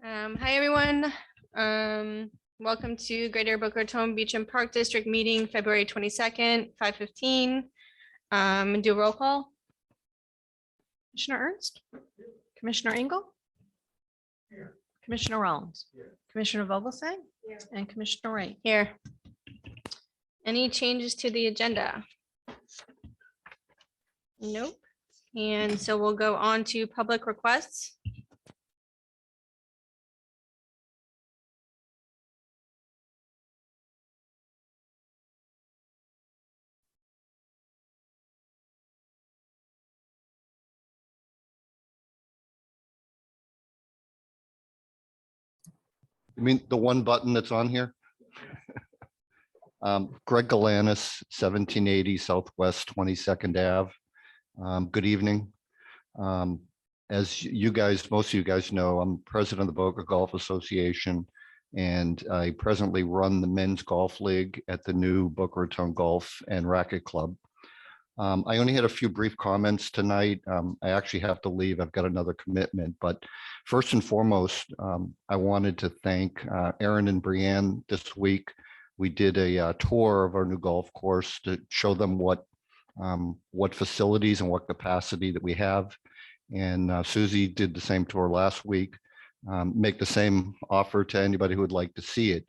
Hi, everyone. Welcome to Greater Boca Raton Beach and Park District meeting, February 22nd, 5:15. Do a roll call. Commissioner Ernst, Commissioner Engel, Commissioner Rollins, Commissioner Vogelsang, and Commissioner Ray. Here. Any changes to the agenda? Nope. And so we'll go on to public requests. You mean the one button that's on here? Greg Galanis, 1780 Southwest 22nd Ave. Good evening. As you guys, most of you guys know, I'm president of the Boca Golf Association, and I presently run the men's golf league at the new Boca Raton Golf and Racket Club. I only had a few brief comments tonight. I actually have to leave. I've got another commitment, but first and foremost, I wanted to thank Aaron and Brianne this week. We did a tour of our new golf course to show them what facilities and what capacity that we have. And Susie did the same tour last week. Make the same offer to anybody who would like to see it.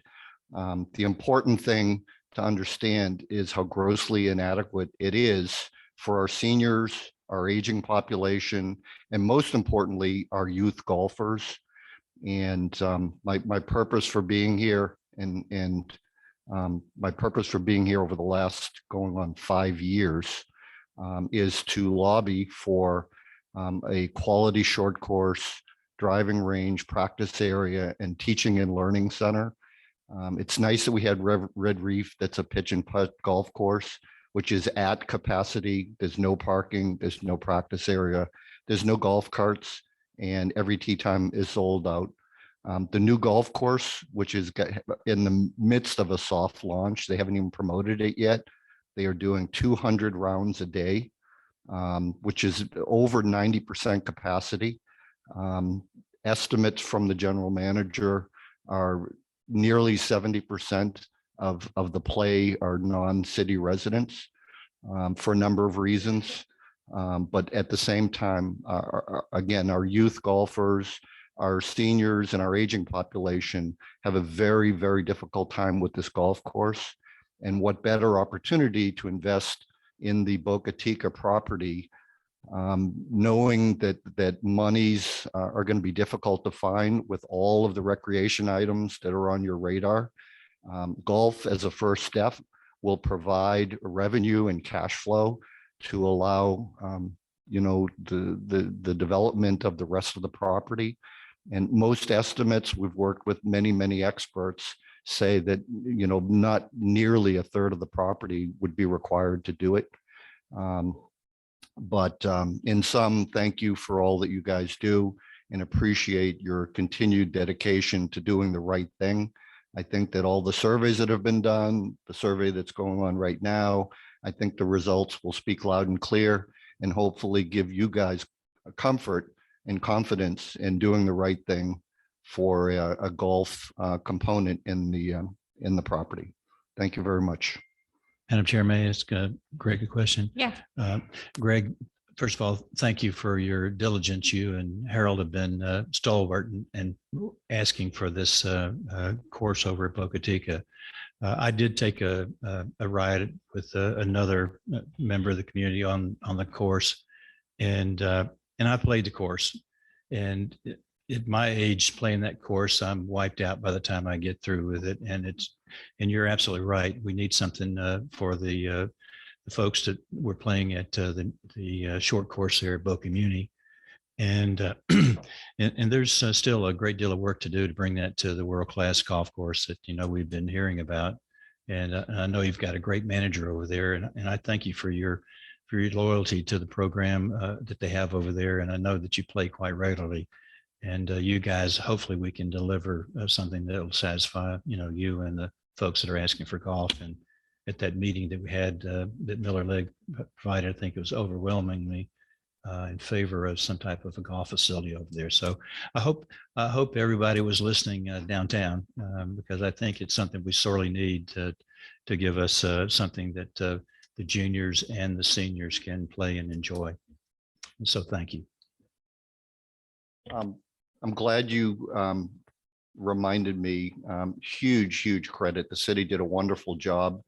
The important thing to understand is how grossly inadequate it is for our seniors, our aging population, and most importantly, our youth golfers. And my purpose for being here my purpose for being here over the last going on 5 years is to lobby for a quality short course, driving range, practice area, and teaching and learning center. It's nice that we had Red Reef, that's a pitch and putt golf course, which is at capacity. There's no parking, there's no practice area, there's no golf carts, and every tee time is sold out. The new golf course, which is in the midst of a soft launch, they haven't even promoted it yet. They are doing 200 rounds a day, which is over 90% capacity. Estimates from the general manager are nearly 70% of the play are non-city residents for a number of reasons. But at the same time, again, our youth golfers, our seniors, and our aging population have a very, very difficult time with this golf course. And what better opportunity to invest in the Boca Chica property, knowing that monies are going to be difficult to find with all of the recreation items that are on your radar. Golf as a first step will provide revenue and cash flow to allow the development of the rest of the property. And most estimates, we've worked with many experts, say that not nearly a third of the property would be required to do it. But in sum, thank you for all that you guys do and appreciate your continued dedication to doing the right thing. I think that all the surveys that have been done, the survey that's going on right now, I think the results will speak loud and clear and hopefully give you guys a comfort and confidence in doing the right thing for a golf component in the property. Thank you very much. Madam Chair, may I ask Greg a question? Yeah. Greg, first of all, thank you for your diligence. You and Harold have been stalwart and asking for this course over at Boca Chica. I did take a ride with another member of the community on the course, and I played the course. And at my age, playing that course, I'm wiped out by the time I get through with it. And you're absolutely right. We need something for the folks that we're playing at the short course there at Boca Muni. And there's still a great deal of work to do to bring that to the world-class golf course that we've been hearing about. And I know you've got a great manager over there, and I thank you for your loyalty to the program that they have over there. And I know that you play quite regularly. And you guys, hopefully we can deliver something that will satisfy you and the folks that are asking for golf. And at that meeting that we had that Miller Leg provided, I think it was overwhelmingly in favor of some type of a golf facility over there. So I hope everybody was listening downtown, because I think it's something we sorely need to give us something that the juniors and the seniors can play and enjoy. And so thank you. I'm glad you reminded me, huge credit. The city did a wonderful job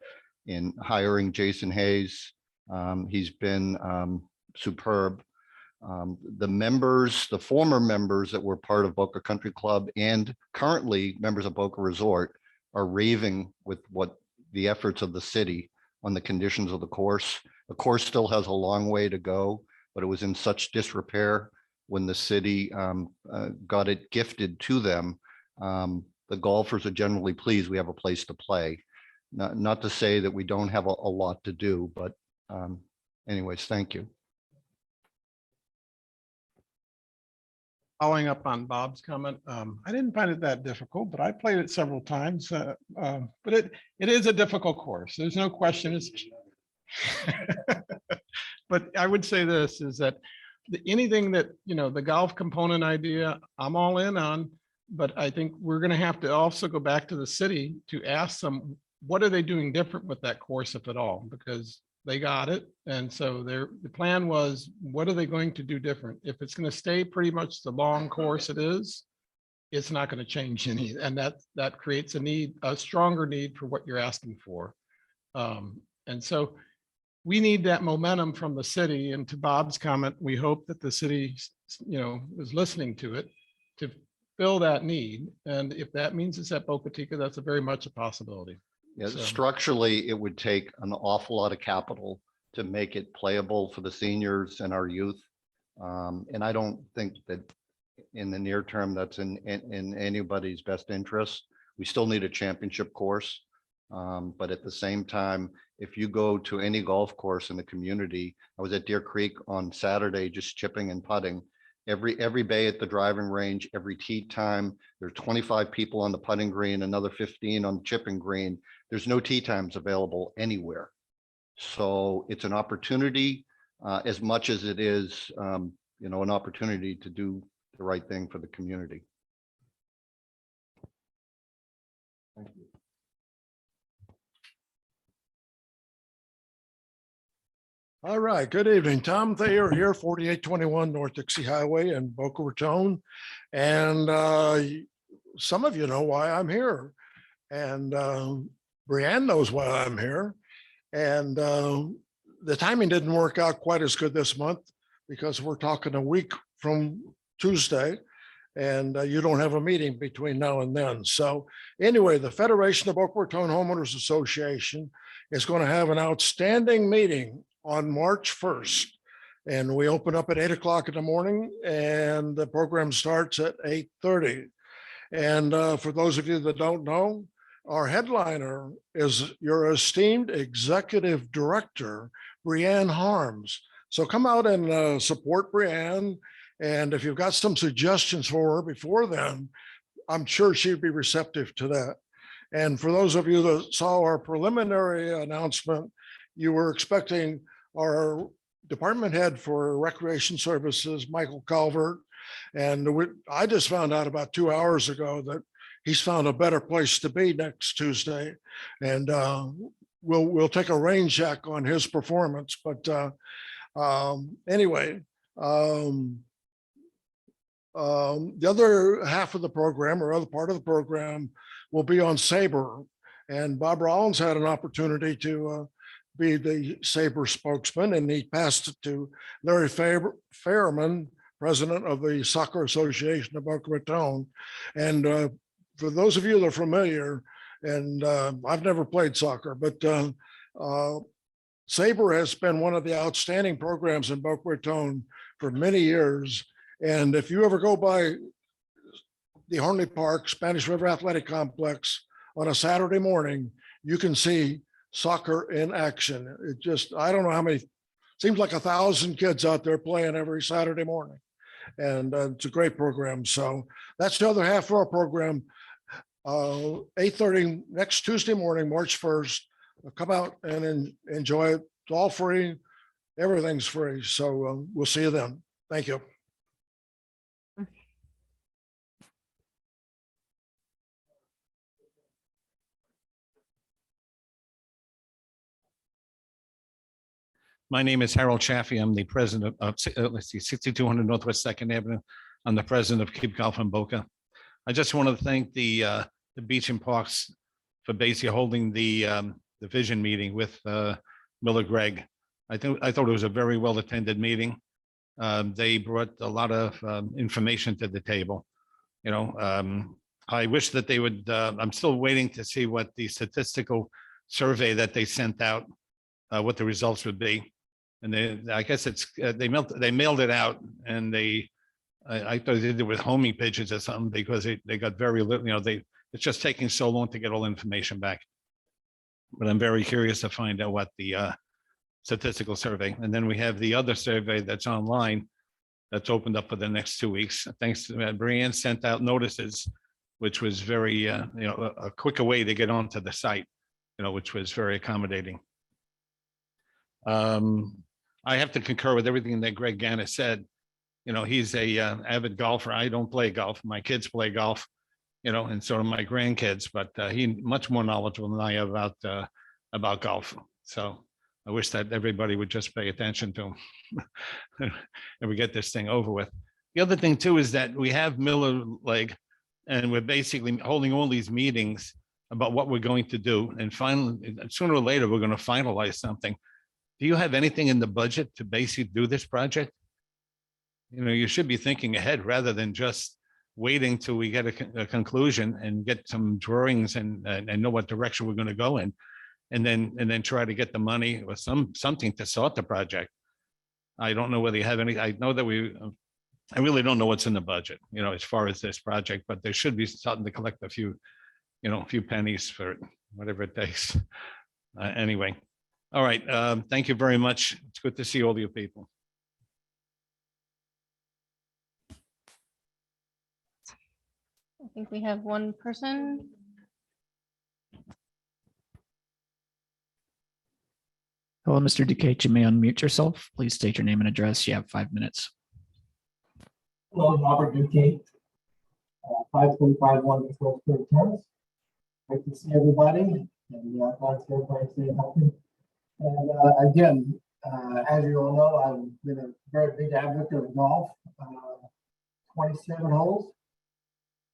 in hiring Jason Hayes. He's been superb. The former members that were part of Boca Country Club and currently members of Boca Resort are raving with what the efforts of the city on the conditions of the course. The course still has a long way to go, but it was in such disrepair when the city got it gifted to them. The golfers are generally pleased we have a place to play. Not to say that we don't have a lot to do, but anyways, thank you. Following up on Bob's comment, I didn't find it that difficult, but I played it several times. But it is a difficult course. There's no question. But I would say this is that anything that, the golf component idea, I'm all in on. But I think we're going to have to also go back to the city to ask them, what are they doing different with that course, if at all? Because they got it. And so the plan was, what are they going to do different? If it's going to stay pretty much the long course it is, it's not going to change any. And that creates a stronger need for what you're asking for. And so we need that momentum from the city. And to Bob's comment, we hope that the city, is listening to it to fill that need. And if that means it's at Boca Chica, that's very much a possibility. Yeah, So- structurally, it would take an awful lot of capital to make it playable for the seniors and our youth. And I don't think that in the near term, that's in anybody's best interest. We still need a championship course. But at the same time, if you go to any golf course in the community, I was at Deer Creek on Saturday, just chipping and putting. Every bay at the driving range, every tee time, there's 25 people on the putting green, another 15 on the chipping green. There's no tee times available anywhere. So it's an opportunity as much as it is, an opportunity to do the right thing for the community. Thank you. All right, good evening. Tom Thayer here, 4821 North Dixie Highway in Boca Raton. And some of you know why I'm here. And Brianne knows why I'm here. And the timing didn't work out quite as good this month because we're talking a week from Tuesday. And you don't have a meeting between now and then. So anyway, the Federation of Boca Raton Homeowners Association is going to have an outstanding meeting on March 1st. And we open up at 8 o'clock in the morning and the program starts at 8:30. And for those of you that don't know, our headliner is your esteemed executive director, Brianne Harms. So come out and support Brianne. And if you've got some suggestions for her before then, I'm sure she'd be receptive to that. And for those of you that saw our preliminary announcement, you were expecting our department head for recreation services, Michael Calvert. And I just found out about 2 hours ago that he's found a better place to be next Tuesday. And we'll take a rain check on his performance. But anyway, the other half of the program or other part of the program will be on SABRE. And Bob Rollins had an opportunity to be the SABRE spokesman, and he passed it to Larry Fairman, president of the Soccer Association of Boca Raton. And for those of you that are familiar, and I've never played soccer, but SABRE has been one of the outstanding programs in Boca Raton for many years. And if you ever go by the Hornley Park Spanish River Athletic Complex on a Saturday morning, you can see soccer in action. It just, I don't know how many, seems like 1,000 kids out there playing every Saturday morning. And it's a great program. So that's the other half of our program. 8:30 next Tuesday morning, March 1st. Come out and enjoy it. It's all free. Everything's free. So we'll see you then. Thank you. My name is Harold Chaffee. I'm the president of, 6200 Northwest Second Avenue. I'm the president of Keep Golf in Boca. I just want to thank the Beach and Parks for basically holding the vision meeting with Miller Gregg. I thought it was a very well attended meeting. They brought a lot of information to the table. I wish that they would. I'm still waiting to see what the statistical survey that they sent out, what the results would be. And I guess they mailed it out, and I thought they did it with homing pigeons or something, because they got very little. It's just taking so long to get all information back. But I'm very curious to find out what the statistical survey, and then we have the other survey that's online, that's opened up for the next 2 weeks. Thanks to Brianne sent out notices, which was very a quicker way to get onto the site, which was very accommodating. I have to concur with everything that Greg Gannis said. He's a avid golfer. I don't play golf. My kids play golf, and so do my grandkids, but he's much more knowledgeable than I am about golf. So I wish that everybody would just pay attention to him and we get this thing over with. The other thing too is that we have Miller Lake, and we're basically holding all these meetings about what we're going to do. And finally, sooner or later, we're going to finalize something. Do you have anything in the budget to basically do this project? You should be thinking ahead rather than just waiting till we get a conclusion and get some drawings and know what direction we're going to go in, and then try to get the money or something to start the project. I don't know whether you have any. I know that I really don't know what's in the budget, as far as this project, but there should be something to collect a few pennies for it, whatever it takes. Anyway. All right. Thank you very much. It's good to see all you people. I think we have one person. Hello, Mr. Duquette. You may unmute yourself. Please state your name and address. You have 5 minutes. Hello, Robert Duquette, 5351 Control Spirit Terrace. Great to see everybody, and glad to see everybody staying healthy. And again, as you all know, I've been a very big advocate of golf. 27 holes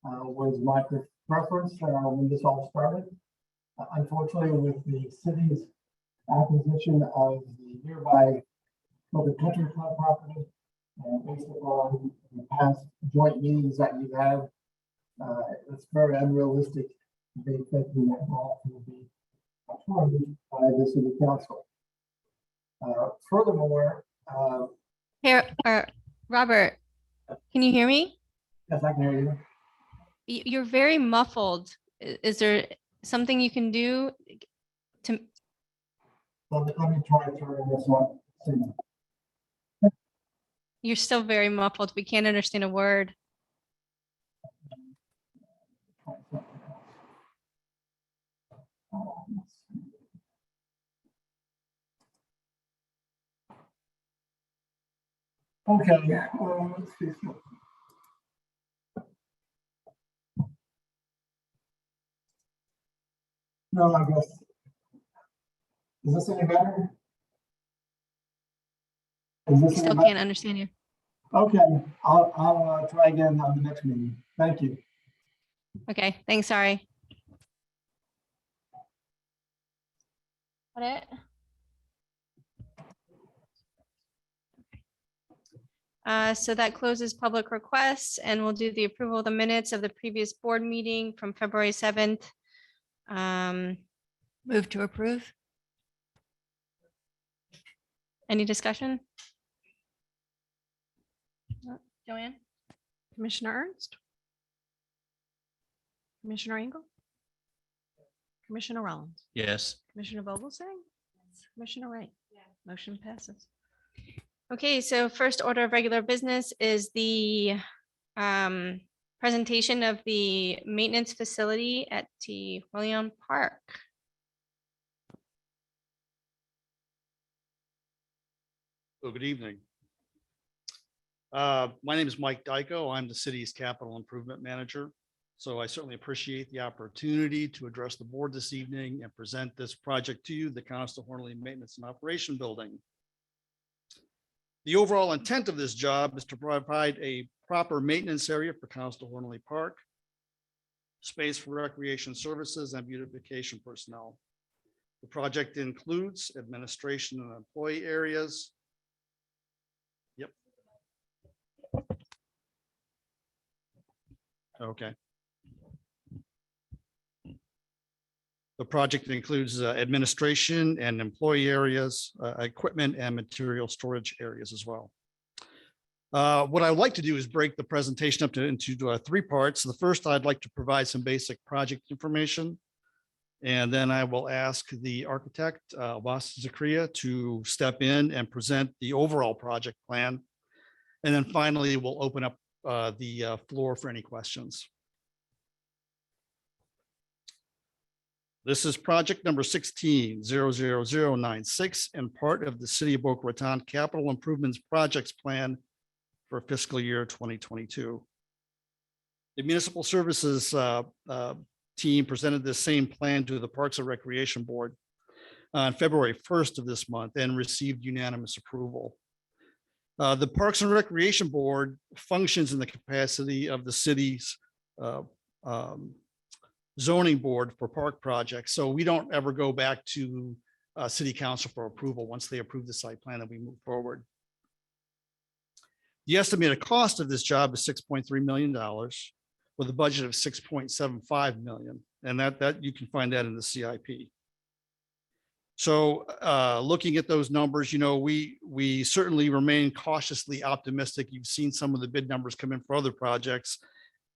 was my preference when this all started. Unfortunately, with the city's acquisition of the nearby Boca Country Club property, and based upon the past joint meetings that you have, it's very unrealistic to be thinking that golf will be approved by the city council. Furthermore, Here, Robert, can you hear me? yes, I can hear you. You're very muffled. Is there something you can do to? Let me try turning this on. See. You're still very muffled. We can't understand a word. Okay, let's see. No, I guess. Is this any better? Is We this still any better? can't understand you. Okay, I'll try again on the next meeting. Thank you. Okay, thanks. Sorry. Got it? So that closes public requests, and we'll do the approval of the minutes of the previous board meeting from February 7th. Move to approve. Any discussion? Joanne? Commissioner Ernst? Commissioner Engel? Commissioner Rollins? Yes. Commissioner Vogelsang? Commissioner Wright? Motion passes. Okay, so first order of regular business is the presentation of the maintenance facility at T. William Park. Well, good evening. My name is Mike Dyko. I'm the city's capital improvement manager. So I certainly appreciate the opportunity to address the board this evening and present this project to you, the Conestoga Hornley Maintenance and Operation Building. The overall intent of this job is to provide a proper maintenance area for Conestoga Hornley Park, space for recreation services and beautification personnel. The project includes administration and employee areas. Yep. Okay. The project includes administration and employee areas, equipment and material storage areas as well. What I would like to do is break the presentation up into 3 parts. The first, I'd like to provide some basic project information. And then I will ask the architect, Abbas Zakria, to step in and present the overall project plan. And then finally, we'll open up the floor for any questions. This is project number 16-00096 and part of the City of Boca Raton Capital Improvements Projects Plan for fiscal year 2022. The Municipal Services team presented the same plan to the Parks and Recreation Board on February 1st of this month and received unanimous approval. The Parks and Recreation Board functions in the capacity of the city's zoning board for park projects. So we don't ever go back to city council for approval. Once they approve the site plan, then we move forward. The estimated cost of this job is $6.3 million with a budget of $6.75 million. And that you can find that in the CIP. So looking at those numbers, you know, we certainly remain cautiously optimistic. You've seen some of the bid numbers come in for other projects.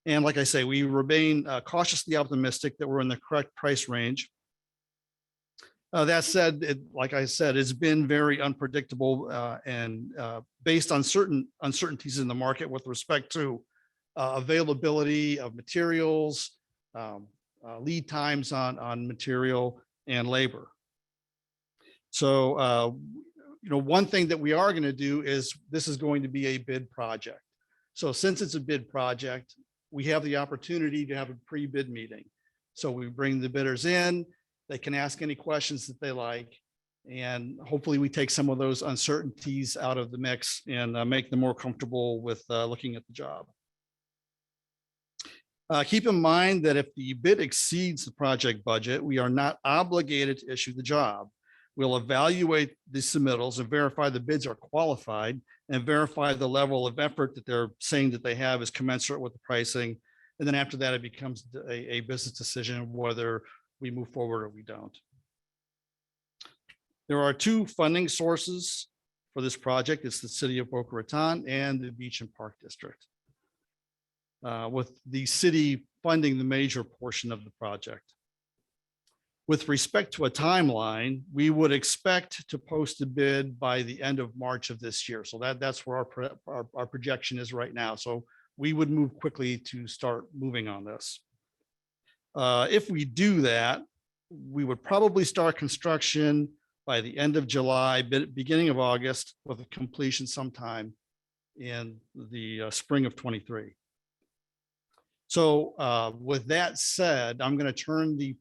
And like I say, we remain cautiously optimistic that we're in the correct price range. That said, like I said, it's been very unpredictable and based on certain uncertainties in the market with respect to availability of materials, lead times on material and labor. So, you know, one thing that we are going to do is this is going to be a bid project. So since it's a bid project, we have the opportunity to have a pre-bid meeting. So we bring the bidders in, they can ask any questions that they like, and hopefully we take some of those uncertainties out of the mix and make them more comfortable with looking at the job. Keep in mind that if the bid exceeds the project budget, we are not obligated to issue the job. We'll evaluate the submittals and verify the bids are qualified and verify the level of effort that they're saying that they have is commensurate with the pricing. And then after that, it becomes a business decision whether we move forward or we don't. There are 2 funding sources for this project. It's the City of Boca Raton and the Beach and Park District, with the city funding the major portion of the project. With respect to a timeline, we would expect to post a bid by the end of March of this year. So that's where our projection is right now. So we would move quickly to start moving on this. If we do that, we would probably start construction by the end of July, beginning of August, with a completion sometime in the spring of 23. So with that said, I'm going to turn the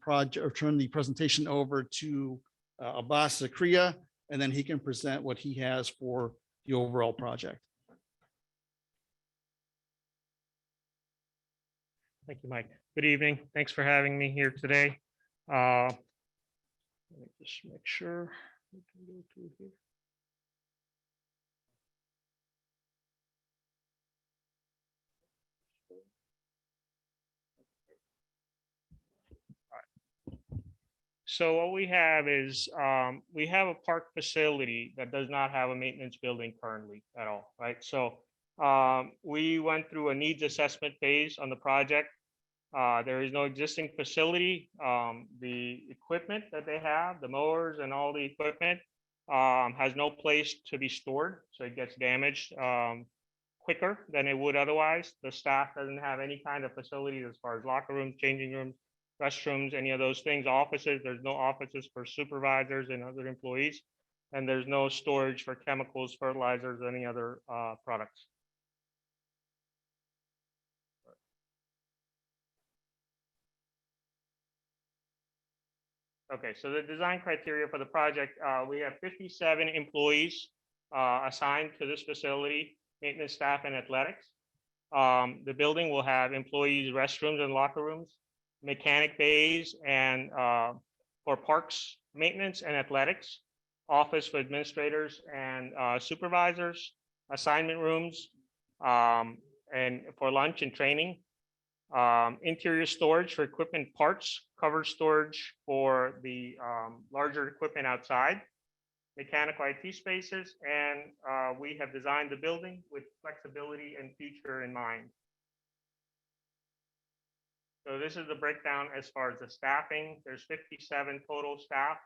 presentation over to Abbas Zakria, and then he can present what he has for the overall project. Thank you, Mike. Good evening. Thanks for having me here today. Let me just make sure we can go through here. So what we have is we have a park facility that does not have a maintenance building currently at all, right? So we went through a needs assessment phase on the project. There is no existing facility. The equipment that they have, the mowers and all the equipment has no place to be stored. So it gets damaged quicker than it would otherwise. The staff doesn't have any kind of facilities as far as locker rooms, changing rooms, restrooms, any of those things. Offices, there's no offices for supervisors and other employees. and there's no storage for chemicals, fertilizers, or any other products. Okay, so the design criteria for the project, we have 57 employees assigned to this facility, maintenance staff and athletics. The building will have employees' restrooms and locker rooms, mechanic bays and for parks maintenance and athletics, office for administrators and supervisors, assignment rooms, and for lunch and training, interior storage for equipment parts, covered storage for the larger equipment outside, mechanical IT spaces, and we have designed the building with flexibility and future in mind. So this is the breakdown as far as the staffing. There's 57 total staff.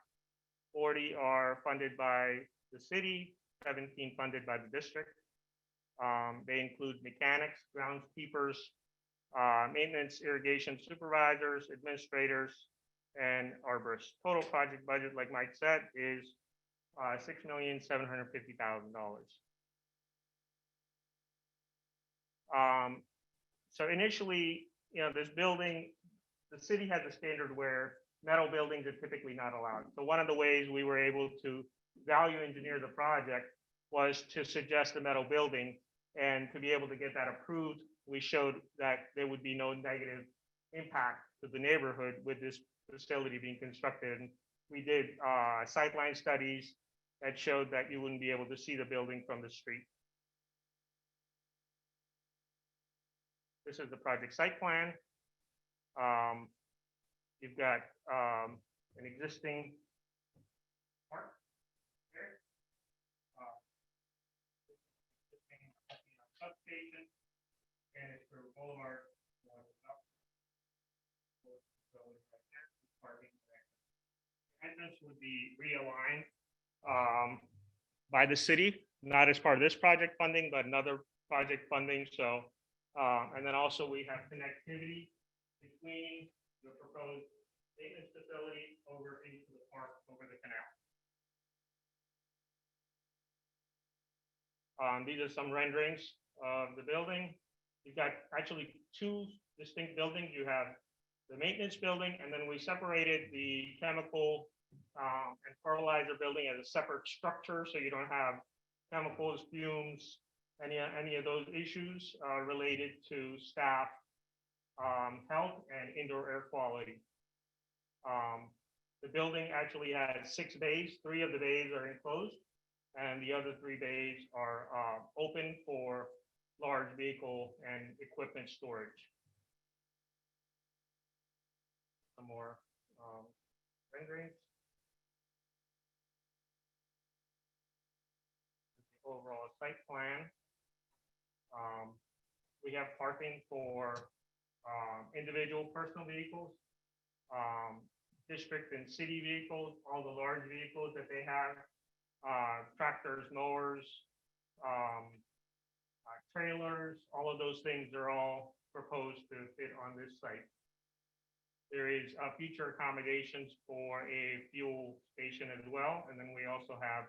40 are funded by the city, 17 funded by the district. They include mechanics, groundskeepers, maintenance, irrigation supervisors, administrators, and arborists. Total project budget, like Mike said, is $6,750,000. So initially, this building, the city has a standard where metal buildings are typically not allowed. So one of the ways we were able to value engineer the project was to suggest a metal building, and to be able to get that approved, we showed that there would be no negative impact to the neighborhood with this facility being constructed. And we did sightline studies that showed that you wouldn't be able to see the building from the street. This is the project site plan. You've got an existing park there. Substation, and it's for Boulevard. Entrance would be realigned by the city, not as part of this project funding, but another project funding. So, and then also we have connectivity between the proposed maintenance facility over into the park over the canal. These are some renderings of the building. You've got actually two distinct buildings. You have the maintenance building, and then we separated the chemical and fertilizer building as a separate structure, so you don't have chemicals, fumes, any of those issues related to staff health and indoor air quality. The building actually has 6 bays. 3 of the bays are enclosed, and the other 3 bays are open for large vehicle and equipment storage. Some more renderings. The overall site plan. We have parking for individual personal vehicles, district and city vehicles, all the large vehicles that they have, tractors, mowers, trailers, all of those things are all proposed to fit on this site. There is future accommodations for a fuel station as well. And then we also have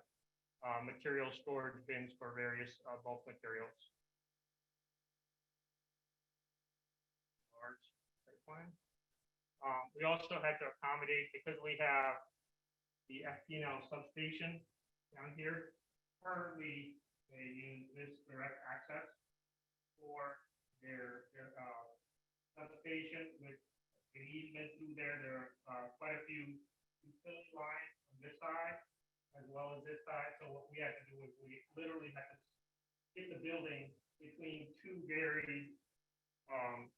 material storage bins for various bulk materials. Large site plan. We also had to accommodate, because we have the FPL substation down here. Currently, they use this direct access for their substation with an easement through there. There are quite a few utility lines on this side as well as this side. So what we had to do was we literally had to get the building between 2 very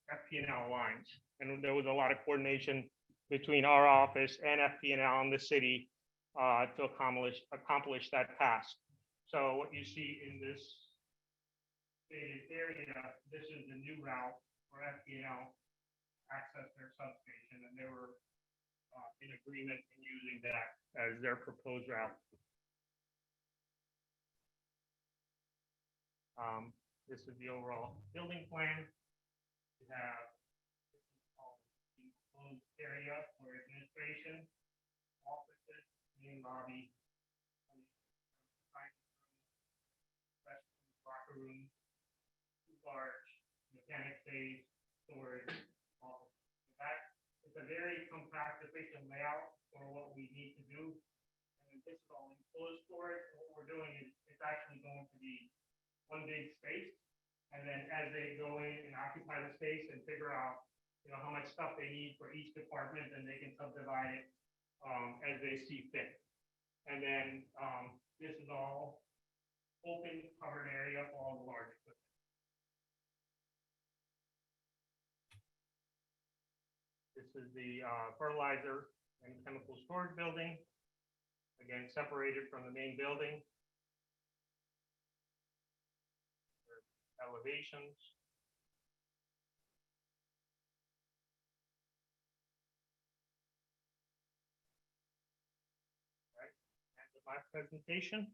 FP&L lines, and there was a lot of coordination between our office and FP&L and the city to accomplish that task. So what you see in this area, this is the new route for FP&L access their substation, and they were in agreement in using that as their proposed route. This is the overall building plan. We have the closed area for administration, offices, main lobby, rooms, 2 large mechanic space, storage, office. That it's a very compact, efficient layout for what we need to do. And this is all enclosed storage. What we're doing is it's actually going to be one big space. And then as they go in and occupy the space and figure out, how much stuff they need for each department, then they can subdivide it as they see fit. And then this is all open, covered area for all the large equipment. This is the fertilizer and chemical storage building. Again, separated from the main building. Elevations. All right, and my presentation.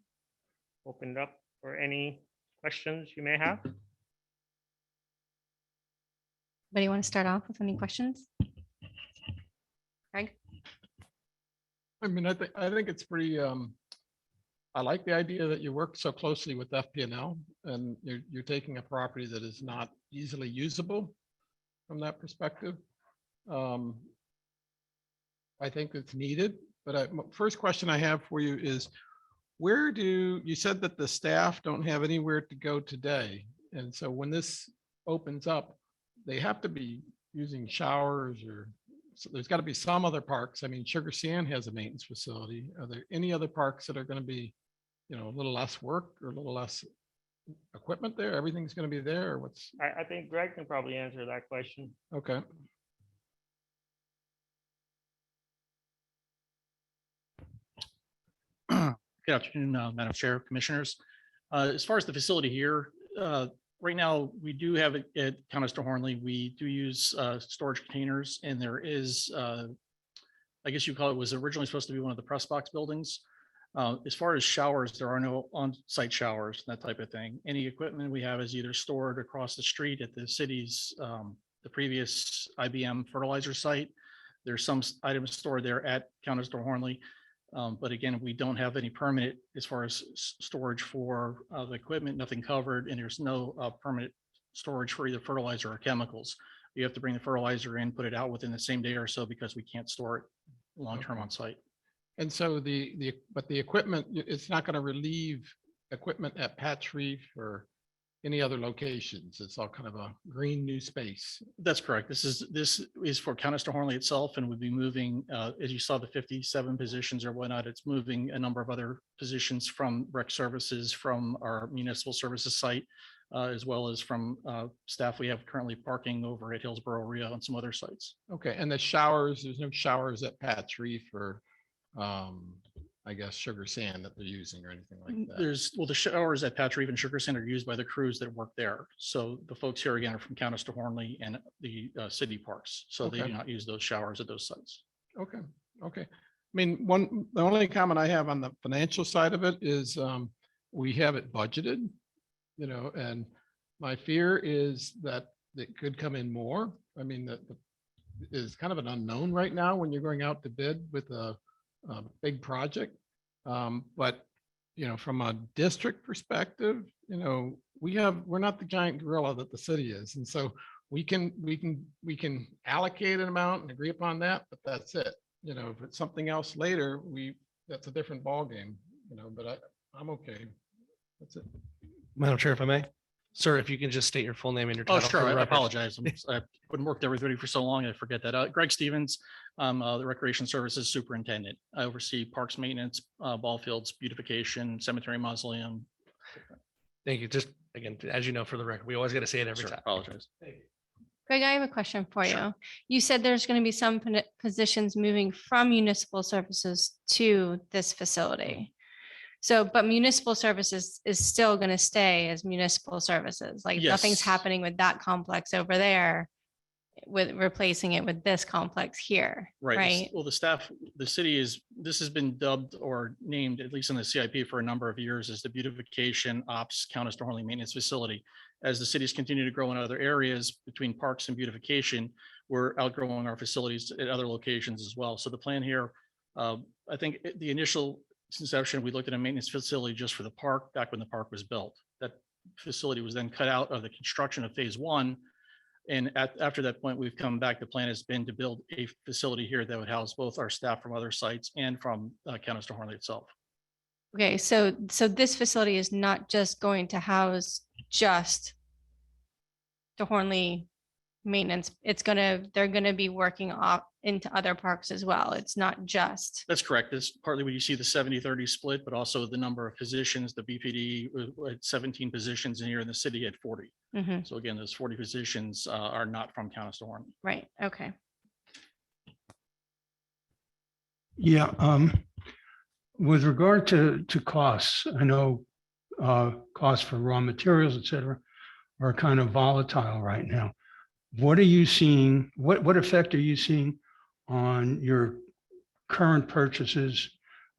Opened up for any questions you may have. Anybody want to start off with any questions? Craig? I mean, I think it's pretty, I like the idea that you work so closely with FP&L and you're taking a property that is not easily usable from that perspective. I think it's needed, but first question I have for you is, you said that the staff don't have anywhere to go today. And so when this opens up, they have to be using showers so there's got to be some other parks. I mean, Sugar Sand has a maintenance facility. Are there any other parks that are going to be, a little less work or a little less equipment there? Everything's going to be there, or what's? I think Greg can probably answer that question. Okay. Good afternoon, Madam Chair, Commissioners. As far as the facility here, right now, we do have it at Countess de Hornley. We do use storage containers, and there is, I guess you call it, was originally supposed to be one of the press box buildings. As far as showers, there are no on-site showers, that type of thing. Any equipment we have is either stored across the street at the city's, the previous IBM fertilizer site. There's some items stored there at Countess de Hornley. But again, we don't have any permanent as far as storage for the equipment, nothing covered, and there's no permanent storage for either fertilizer or chemicals. You have to bring the fertilizer in, put it out within the same day or so because we can't store it long-term on site. And so but the equipment, it's not going to relieve equipment at Patch Reef or any other locations. It's all kind of a green new space. That's correct. This is for Countess de Hornley itself, and would be moving, as you saw, the 57 positions or whatnot. It's moving a number of other positions from rec services, from our municipal services site, as well as from staff we have currently parking over at Hillsborough, Rio, and some other sites. Okay, and the showers, there's no showers at Patch Reef or I guess Sugar Sand that they're using or anything like that. The showers at Patch Reef and Sugar Sand are used by the crews that work there. So the folks here again are from Countess de Hornley and the city parks. So they do not use those showers at those sites. Okay. I mean, the only comment I have on the financial side of it is we have it budgeted, and my fear is that it could come in more. I mean, that is kind of an unknown right now when you're going out to bid with a big project. But, from a district perspective, we're not the giant gorilla that the city is. And so we can allocate an amount and agree upon that, but that's it. If it's something else later, that's a different ballgame, but I'm okay. That's it. Madam Chair, if I may. Sir, if you can just state your full name and your title. Oh, sure. I apologize. I wouldn't work with everybody for so long. I forget that. Greg Stevens, the Recreation Services Superintendent. I oversee parks maintenance, ball fields, beautification, cemetery mausoleum. Thank you. Just again, as you know, for the record, we always got to say it every time. Apologize. Greg, I have a question for you. You said there's going to be some positions moving from municipal services to this facility. So, but municipal services is still going to stay as municipal services. Like nothing's happening with that complex over there with replacing it with this complex here. Right. Well, the city this has been dubbed or named, at least in the CIP, for a number of years as the Beautification Ops Countess de Hornley Maintenance Facility. As the cities continue to grow in other areas between parks and beautification, we're outgrowing our facilities at other locations as well. So the plan here, I think the initial inception, we looked at a maintenance facility just for the park back when the park was built. facility was then cut out of the construction of phase one. And after that point, we've come back, the plan has been to build a facility here that would house both our staff from other sites and from County Hornley itself. Okay, so this facility is not just going to house just the Hornley maintenance. They're gonna be working off into other parks as well. It's not just. That's correct. That's partly when you see the 70-30 split, but also the number of positions, the BPD had 17 positions, and here in the city had 40. Mhm. So again, those 40 positions are not from County Hornley. Right, okay. Yeah, with regard to costs, I know costs for raw materials, et cetera, are kind of volatile right now. What are you seeing? What effect are you seeing on your current purchases,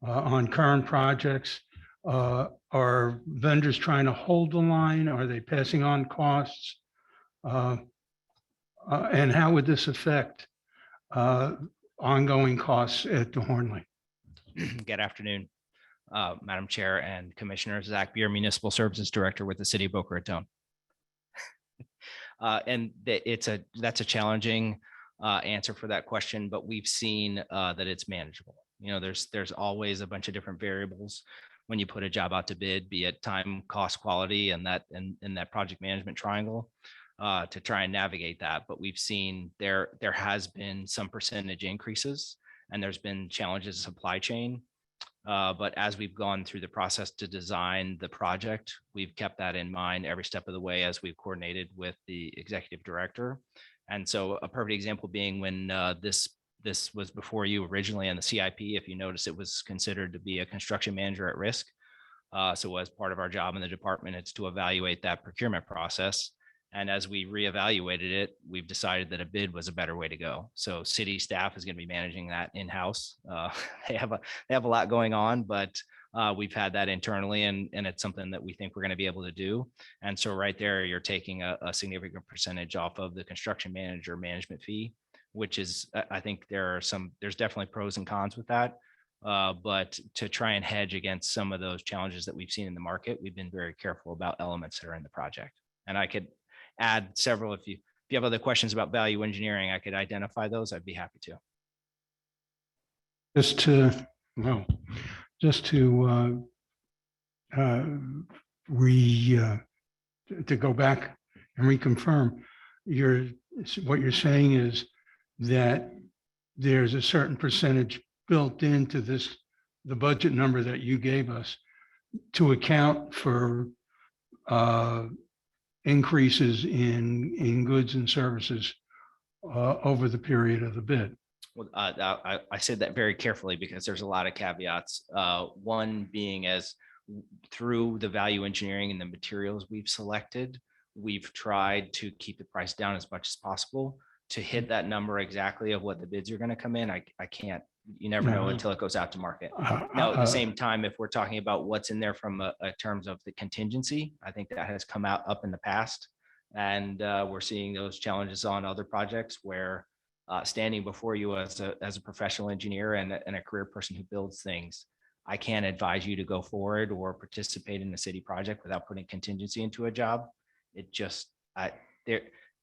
on current projects? Are vendors trying to hold the line? Are they passing on costs? And how would this affect ongoing costs at the Hornley? Good afternoon, Madam Chair and Commissioners. Zach Beer, Municipal Services Director with the City of Boca Raton. And that's a challenging answer for that question, but we've seen that it's manageable. You know, there's always a bunch of different variables when you put a job out to bid, be it time, cost, quality, and that project management triangle to try and navigate that. But we've seen there has been some percentage increases, and there's been challenges in supply chain. But as we've gone through the process to design the project, we've kept that in mind every step of the way as we've coordinated with the executive director. And so a perfect example being when this was before you originally on the CIP, if you notice, it was considered to be a construction manager at risk. So as part of our job in the department, it's to evaluate that procurement process. And as we reevaluated it, we've decided that a bid was a better way to go. So city staff is going to be managing that in-house. They have a lot going on, but we've had that internally, and it's something that we think we're going to be able to do. And so right there, you're taking a significant percentage off of the construction manager management fee, which is, I think there's definitely pros and cons with that. But to try and hedge against some of those challenges that we've seen in the market, we've been very careful about elements that are in the project. And I could add several. If you have other questions about value engineering, I could identify those. I'd be happy to. Just to go back and reconfirm, what you're saying is that there's a certain percentage built into the budget number that you gave us to account for increases in goods and services over the period of the bid. Well, I said that very carefully because there's a lot of caveats. One being, as through the value engineering and the materials we've selected, we've tried to keep the price down as much as possible to hit that number exactly of what the bids are going to come in. I can't, you never know until it goes out to market. Now, at the same time, if we're talking about what's in there from a terms of the contingency, I think that has come out up in the past. And we're seeing those challenges on other projects where standing before you as a professional engineer and a career person who builds things, I can't advise you to go forward or participate in a city project without putting contingency into a job. It just,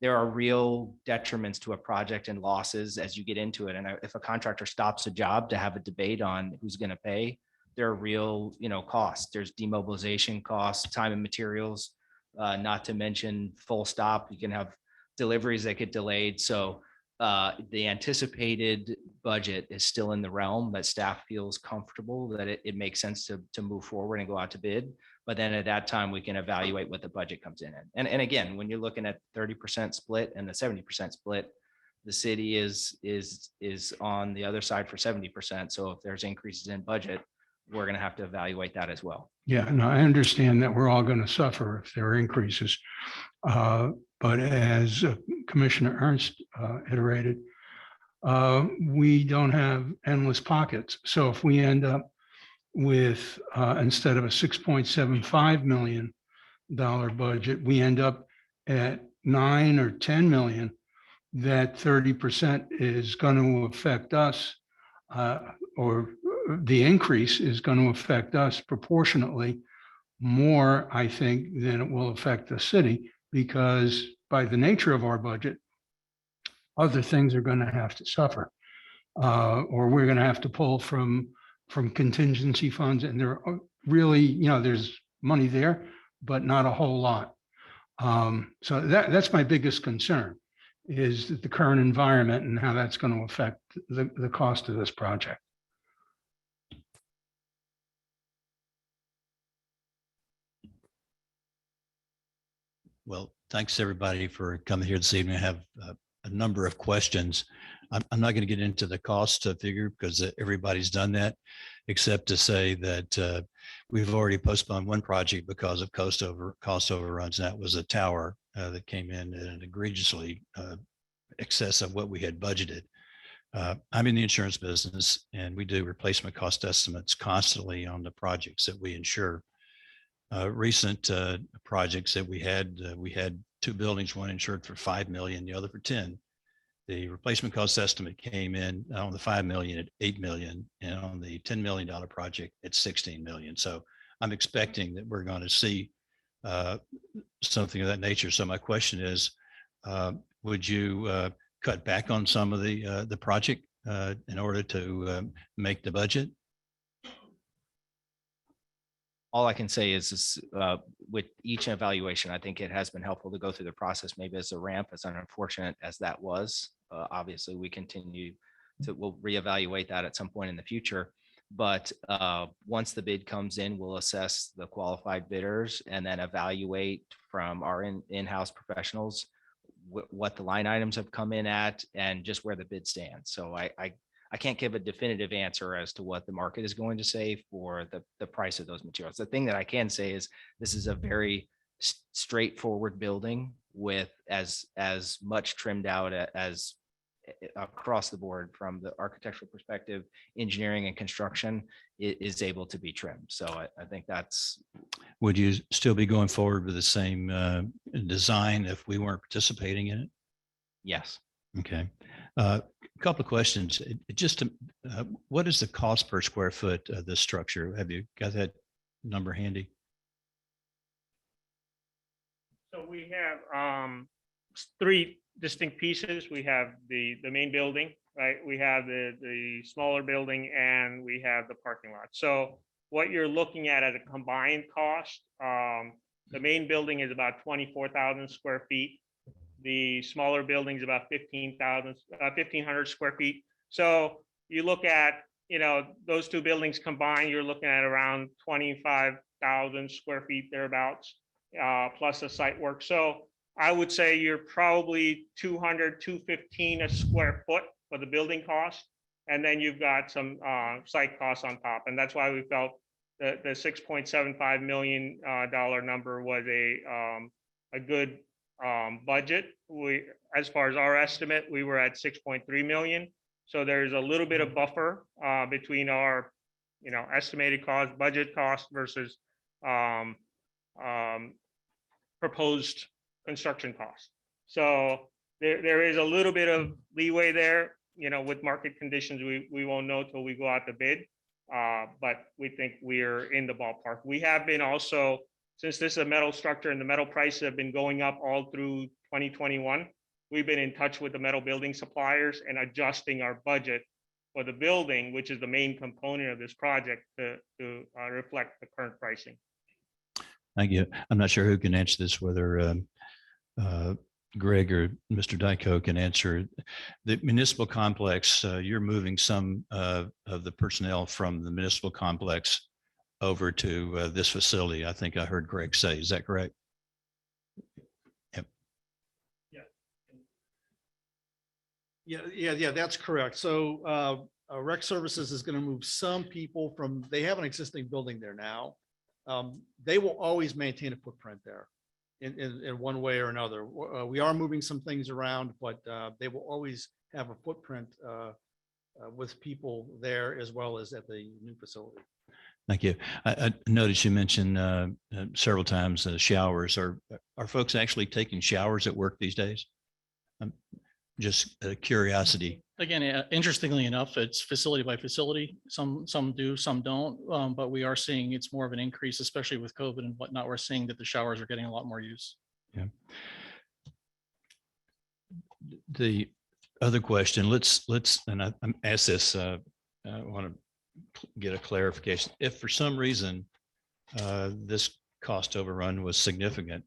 there are real detriments to a project and losses as you get into it. And if a contractor stops a job to have a debate on who's going to pay, there are real, costs. There's demobilization costs, time and materials, not to mention full stop. You can have deliveries that get delayed. So the anticipated budget is still in the realm that staff feels comfortable that it makes sense to move forward and go out to bid. But then at that time, we can evaluate what the budget comes in. And again, when you're looking at 30% split and the 70% split, the city is on the other side for 70%. So if there's increases in budget, we're going to have to evaluate that as well. Yeah, no, I understand that we're all going to suffer if there are increases. But as Commissioner Ernst iterated, we don't have endless pockets. So if we end up with, instead of a $6.75 million budget, we end up at 9 or 10 million, that 30% is going to affect us, or the increase is going to affect us proportionately more, I think, than it will affect the city, because by the nature of our budget, other things are going to have to suffer. Or we're going to have to pull from contingency funds, and there are really, there's money there, but not a whole lot. So that's my biggest concern, is the current environment and how that's going to affect the cost of this project. Well, thanks everybody for coming here this evening. I have a number of questions. I'm not going to get into the cost figure because everybody's done that, except to say that we've already postponed one project because of cost overruns. And that was a tower that came in at an egregiously excess of what we had budgeted. I'm in the insurance business, and we do replacement cost estimates constantly on the projects that we insure. Recent projects that we had two buildings, one insured for 5 million, the other for 10. The replacement cost estimate came in on the 5 million at 8 million, and on the $10 million project at 16 million. So I'm expecting that we're going to see something of that nature. So my question is, would you cut back on some of the project in order to make the budget? All I can say is this, with each evaluation, I think it has been helpful to go through the process, maybe as a ramp, as unfortunate as that was. Obviously, we'll reevaluate that at some point in the future. But once the bid comes in, we'll assess the qualified bidders and then evaluate from our in-house professionals what the line items have come in at and just where the bid stands. So I can't give a definitive answer as to what the market is going to say for the price of those materials. The thing that I can say is this is a very straightforward building with as much trimmed out as across the board from the architectural perspective, engineering and construction is able to be trimmed. So I think that's. Would you still be going forward with the same design if we weren't participating in it? Yes. Okay. A couple of questions. What is the cost per square foot of this structure? Have you got that number handy? So we have three distinct pieces. We have the main building, right? We have the smaller building, and we have the parking lot. So what you're looking at as a combined cost, the main building is about 24,000 square feet. The smaller building is about 1,500 square feet. So you look at, those two buildings combined, you're looking at around 25,000 square feet thereabouts, plus the site work. So I would say you're probably 200, 215 a square foot for the building cost. And then you've got some site costs on top. And that's why we felt that the $6.75 million number was a good budget. As far as our estimate, we were at 6.3 million. So there's a little bit of buffer between our, estimated cost, budget cost versus proposed construction cost. So there is a little bit of leeway there. With market conditions, we won't know till we go out to bid. But we think we're in the ballpark. We have been also, since this is a metal structure and the metal prices have been going up all through 2021, we've been in touch with the metal building suppliers and adjusting our budget for the building, which is the main component of this project, to reflect the current pricing. Thank you. I'm not sure who can answer this, whether Greg or Mr. Dyko can answer. The municipal complex, you're moving some of the personnel from the municipal complex over to this facility. I think I heard Greg say, is that correct? Yep. Yeah, that's correct. So Rec Services is going to move some people from, they have an existing building there now. They will always maintain a footprint there in one way or another. We are moving some things around, but they will always have a footprint with people there as well as at the new facility. Thank you. I noticed you mentioned several times showers. Are folks actually taking showers at work these days? just curiosity. Again, interestingly enough, it's facility by facility. Some do, some don't. But we are seeing it's more of an increase, especially with COVID and whatnot. We're seeing that the showers are getting a lot more use. Yeah. The other question, and I'm asked this, I want to get a clarification. If for some reason this cost overrun was significant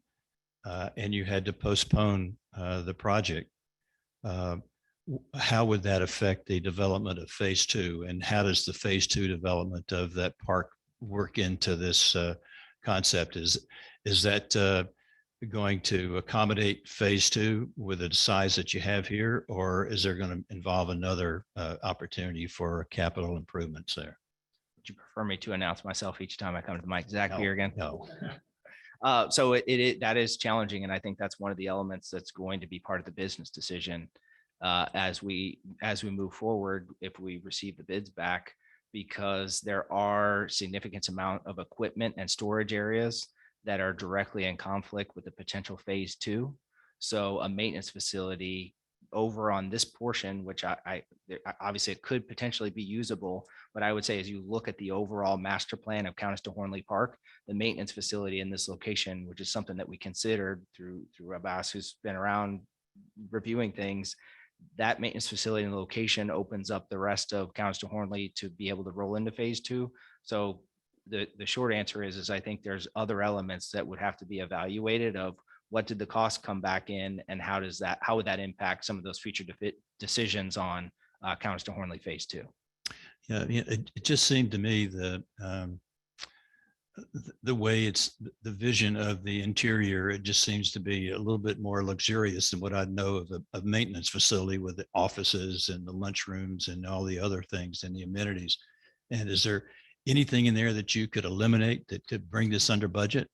and you had to postpone the project, how would that affect the development of phase two? And how does the phase two development of that park work into this concept? Is that going to accommodate phase two with the size that you have here, or is there going to involve another opportunity for capital improvements there? Would you prefer me to announce myself each time I come to the mic? Zach here again. No. So that is challenging, and I think that's one of the elements that's going to be part of the business decision as we move forward if we receive the bids back, because there are significant amount of equipment and storage areas that are directly in conflict with the potential phase two. So a maintenance facility over on this portion, which obviously it could potentially be usable, but I would say as you look at the overall master plan of Countess de Hornley Park, the maintenance facility in this location, which is something that we considered through Abbas, who's been around reviewing things, that maintenance facility and location opens up the rest of Countess de Hornley to be able to roll into phase two. So the short answer is I think there's other elements that would have to be evaluated of what did the cost come back in and how would that impact some of those future decisions on Countess de Hornley phase two. Yeah, it just seemed to me that the way it's the vision of the interior, it just seems to be a little bit more luxurious than what I know of a maintenance facility with the offices and the lunchrooms and all the other things and the amenities. And is there anything in there that you could eliminate that could bring this under budget?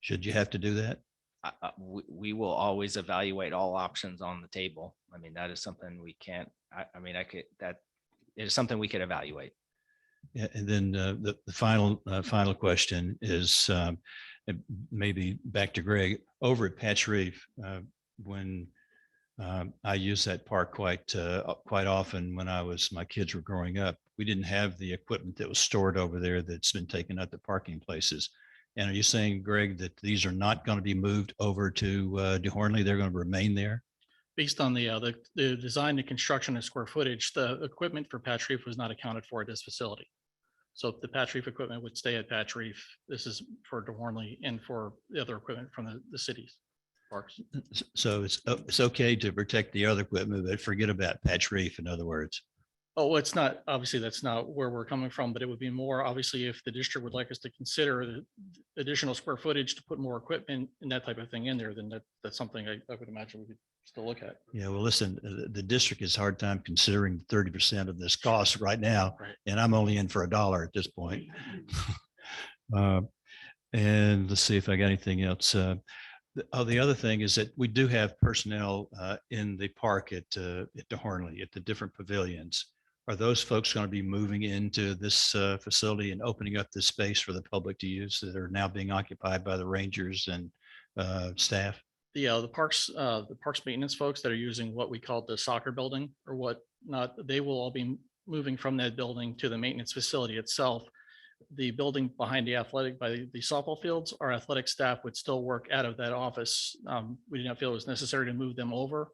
Should you have to do that? We will always evaluate all options on the table. I mean, that is something we can't, that is something we could evaluate. Yeah, and then the final question is maybe back to Greg over at Patch Reef. When I use that park quite often when my kids were growing up, we didn't have the equipment that was stored over there that's been taken up to parking places. And are you saying, Greg, that these are not going to be moved over to de Hornley? They're going to remain there? Based on the design, the construction and square footage, the equipment for Patch Reef was not accounted for at this facility. So the Patch Reef equipment would stay at Patch Reef. This is for de Hornley and for the other equipment from the cities parks. So it's okay to protect the other equipment, but forget about Patch Reef, in other words. Oh, it's not, obviously, that's not where we're coming from, but it would be more, obviously, if the district would like us to consider the additional square footage to put more equipment and that type of thing in there, then that's something I would imagine we could still look at. Yeah, well, listen, the district has a hard time considering 30% of this cost right now, Right. and I'm only in for $1 at this point. And let's see if I got anything else. The other thing is that we do have personnel in the park at de Hornley at the different pavilions. Are those folks going to be moving into this facility and opening up this space for the public to use that are now being occupied by the rangers and staff? The parks maintenance folks that are using what we call the soccer building or what not, they will all be moving from that building to the maintenance facility itself. The building behind the the softball fields, our athletic staff would still work out of that office. We did not feel it was necessary to move them over.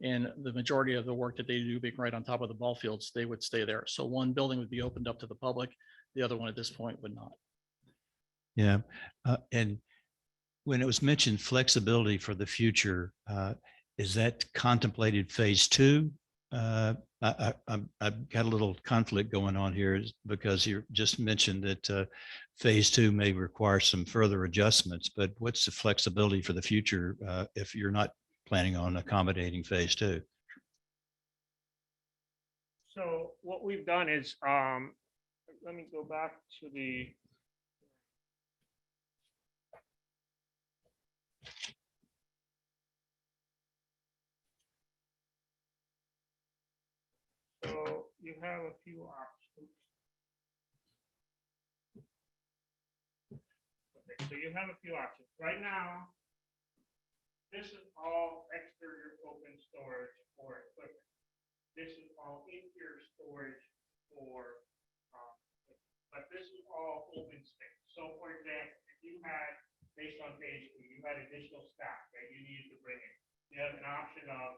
And the majority of the work that they do being right on top of the ball fields, they would stay there. So one building would be opened up to the public. The other one at this point would not. Yeah. And when it was mentioned flexibility for the future, is that contemplated phase two? I've got a little conflict going on here because you just mentioned that phase two may require some further adjustments, but what's the flexibility for the future if you're not planning on accommodating phase two? So what we've done is, let me go back to the. So you have a few options. Okay, so you have a few options. Right now, this is all exterior open storage. this is all interior storage for, but this is all open space. So for example, if you had, based on page 2, you had additional staff that you needed to bring in. You have an option of,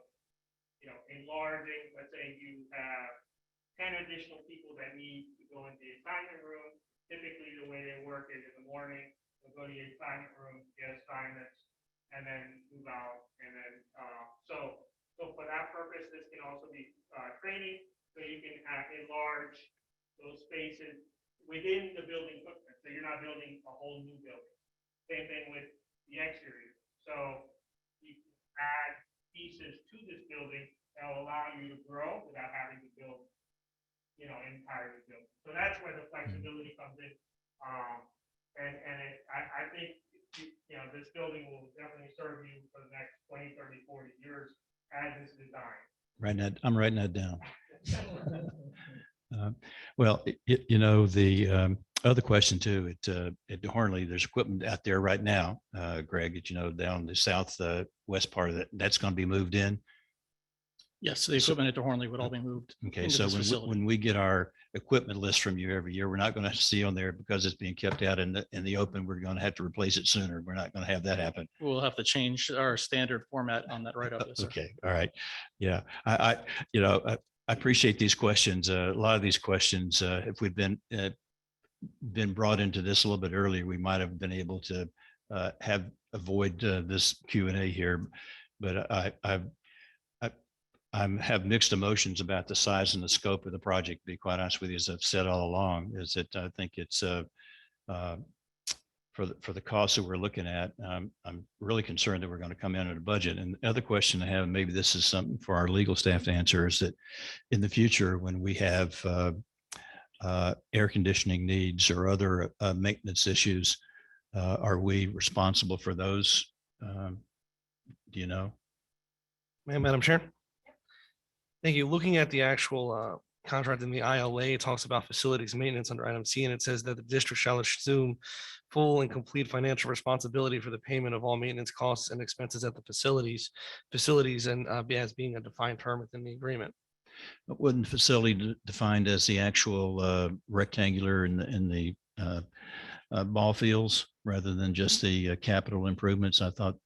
enlarging, let's say you have 10 additional people that need to go into the assignment room. Typically, the way they work is in the morning, they'll go to the assignment room, get assignments, and then move out. And then, so for that purpose, this can also be training, so you can enlarge those spaces within the building footprint. So you're not building a whole new building. Same thing with the exterior. So you can add pieces to this building that will allow you to grow without having to build, entire building. So that's where the flexibility comes in. I think, this building will definitely serve you for the next 20, 30, 40 years as it's designed. I'm writing that down. Well, the other question too, at Hornley, there's equipment out there right now, Greg, down the southwest part of that, that's going to be moved in. Yes, the equipment at Hornley would all be moved. Okay, into so this facility. when we get our equipment list from you every year, we're not going to see on there because it's being kept out in the open. We're going to have to replace it sooner. We're not going to have that happen. We'll have to change our standard format on that write-up. Yes, sir. Okay, all right. Yeah, I appreciate these questions. A lot of these questions, if we'd been brought into this a little bit earlier, we might have been able to avoid this Q&A here. But I have mixed emotions about the size and the scope of the project. To be quite honest with you, as I've said all along, is that I think it's for the costs that we're looking at. I'm really concerned that we're going to come in at a budget. And the other question I have, and maybe this is something for our legal staff to answer, is that in the future, when we have air conditioning needs or other maintenance issues, are we responsible for those? Do you know? Madam Chair. Thank you. Looking at the actual contract in the ILA, it talks about facilities maintenance under item C, and it says that the district shall assume full and complete financial responsibility for the payment of all maintenance costs and expenses at the facilities and as being a defined term within the agreement. But wasn't facility defined as the actual rectangular in the ball fields rather than just the capital improvements? I thought,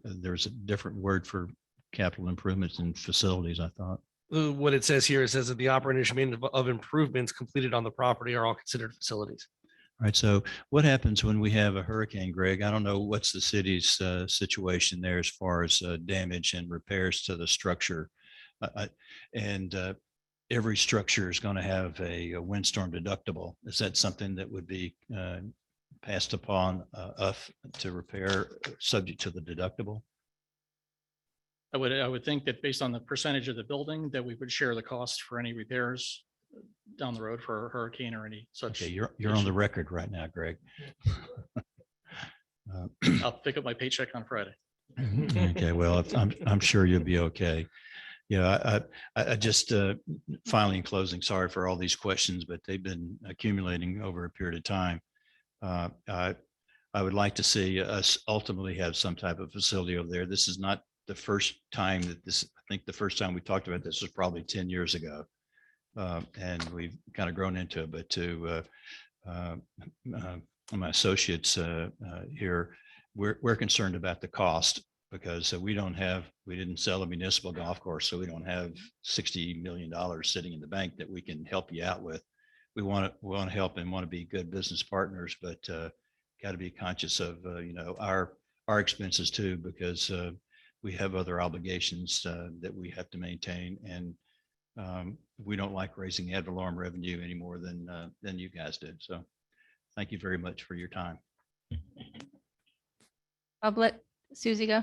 there's a different word for capital improvements and facilities, I thought. What it says here, it says that the operation and maintenance of improvements completed on the property are all considered facilities. All right. So what happens when we have a hurricane, Greg? I don't know what's the city's situation there as far as damage and repairs to the structure. Every structure is going to have a windstorm deductible. Is that something that would be passed upon us to repair subject to the deductible? I would think that based on the percentage of the building that we would share the cost for any repairs down the road for a hurricane or any such. Okay, you're on the record right now, Greg. I'll pick up my paycheck on Friday. Okay, well, I'm sure you'll be okay. I just finally in closing, sorry for all these questions, but they've been accumulating over a period of time. I would like to see us ultimately have some type of facility over there. This is not the first time that I think the first time we talked about this was probably 10 years ago. And we've kind of grown into it, but to my associates here, we're concerned about the cost because we didn't sell a municipal golf course, so we don't have $60 million sitting in the bank that we can help you out with. We want to help and want to be good business partners, but got to be conscious of our expenses too, because we have other obligations that we have to maintain, and we don't like raising ad valorem revenue any more than you guys did. So thank you very much for your time. Let Susie go.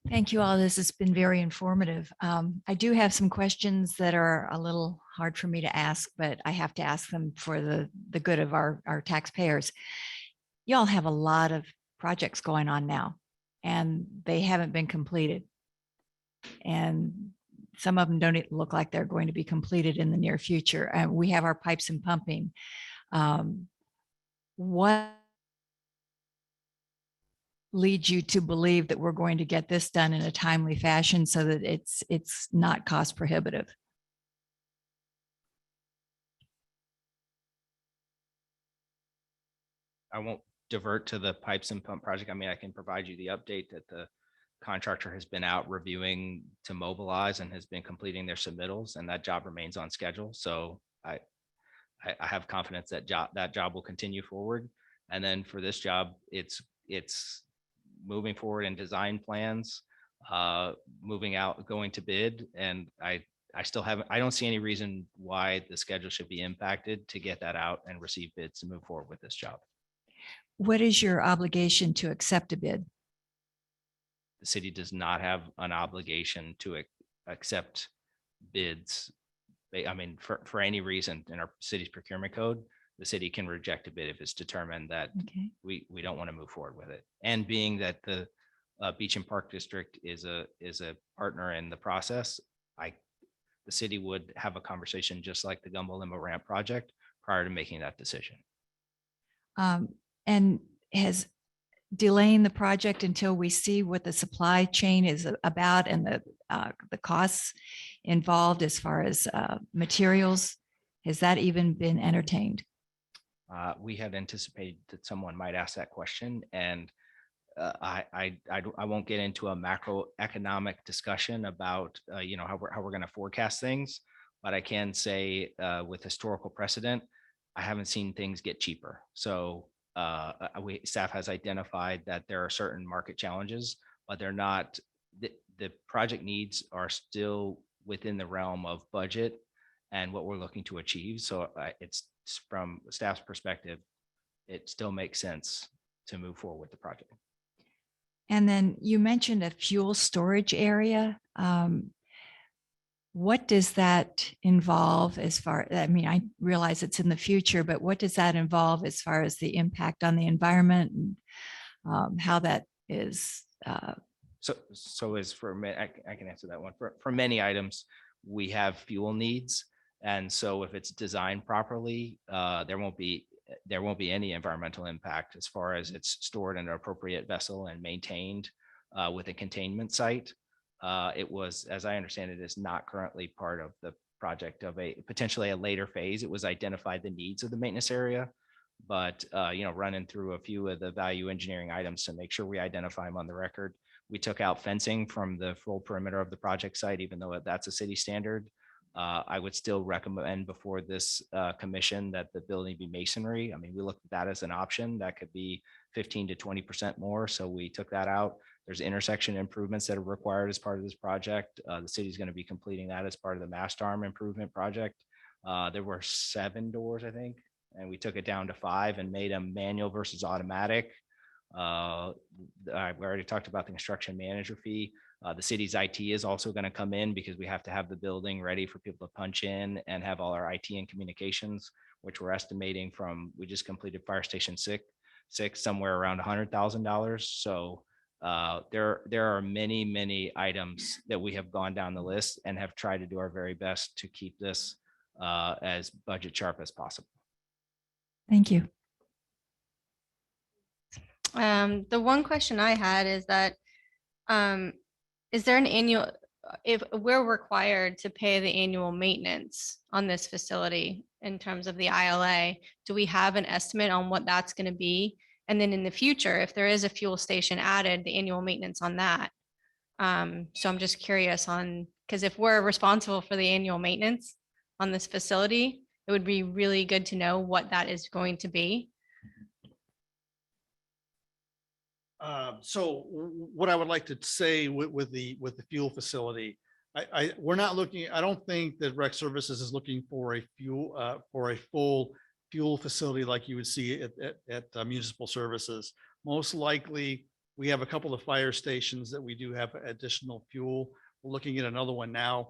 Thank you all. This has been very informative. I do have some questions that are a little hard for me to ask, but I have to ask them for the good of our taxpayers. Y'all have a lot of projects going on now, and they haven't been completed. And some of them don't look like they're going to be completed in the near future. We have our pipes and pumping. What leads you to believe that we're going to get this done in a timely fashion so that it's not cost prohibitive? I won't divert to the pipes and pump project. I mean, I can provide you the update that the contractor has been out reviewing to mobilize and has been completing their submittals, and that job remains on schedule. So I have confidence that job will continue forward. And then for this job, it's moving forward in design plans, moving out, going to bid. And I don't see any reason why the schedule should be impacted to get that out and receive bids to move forward with this job. What is your obligation to accept a bid? The city does not have an obligation to accept bids. I mean, for any reason in our city's procurement code, the city can reject a bid if it's determined that Okay. we don't want to move forward with it. And being that the Beach and Park District is a partner in the process, the city would have a conversation just like the Gumbo Limo Ramp project prior to making that decision. And has delaying the project until we see what the supply chain is about and the costs involved as far as materials, has that even been entertained? We had anticipated that someone might ask that question, and I won't get into a macroeconomic discussion about how we're going to forecast things, but I can say with historical precedent, I haven't seen things get cheaper. So staff has identified that there are certain market challenges, but they're not. The project needs are still within the realm of budget and what we're looking to achieve. So it's from staff's perspective, it still makes sense to move forward with the project. And then you mentioned a fuel storage area. What does that involve as far, I mean, I realize it's in the future, but what does that involve as far as the impact on the environment and how that is? So as for me, I can answer that one. For many items, we have fuel needs. And so if it's designed properly, there won't be any environmental impact as far as it's stored in an appropriate vessel and maintained with a containment site. It was, as I understand it, is not currently part of the project of potentially a later phase. It was identified the needs of the maintenance area, but running through a few of the value engineering items to make sure we identify them on the record. We took out fencing from the full perimeter of the project site, even though that's a city standard. I would still recommend before this commission that the building be masonry. I mean, we looked at that as an option that could be 15 to 20% more. So we took that out. There's intersection improvements that are required as part of this project. The city is going to be completing that as part of the mast arm improvement project. There were 7 doors, I think, and we took it down to 5 and made them manual versus automatic. We already talked about the construction manager fee. The city's IT is also going to come in because we have to have the building ready for people to punch in and have all our IT and communications, which we're estimating we just completed Fire Station 6 somewhere around $100,000. So there are many items that we have gone down the list and have tried to do our very best to keep this as budget sharp as possible. Thank you. The one question I had is that, is there an annual, if we're required to pay the annual maintenance on this facility in terms of the ILA, do we have an estimate on what that's going to be? And then in the future, if there is a fuel station added, the annual maintenance on that. So I'm just curious because if we're responsible for the annual maintenance on this facility, it would be really good to know what that is going to be. So what I would like to say with the fuel facility, we're not looking, I don't think that Rec Services is looking for a full fuel facility like you would see at municipal services. Most likely, we have a couple of fire stations that we do have additional fuel. We're looking at another one now.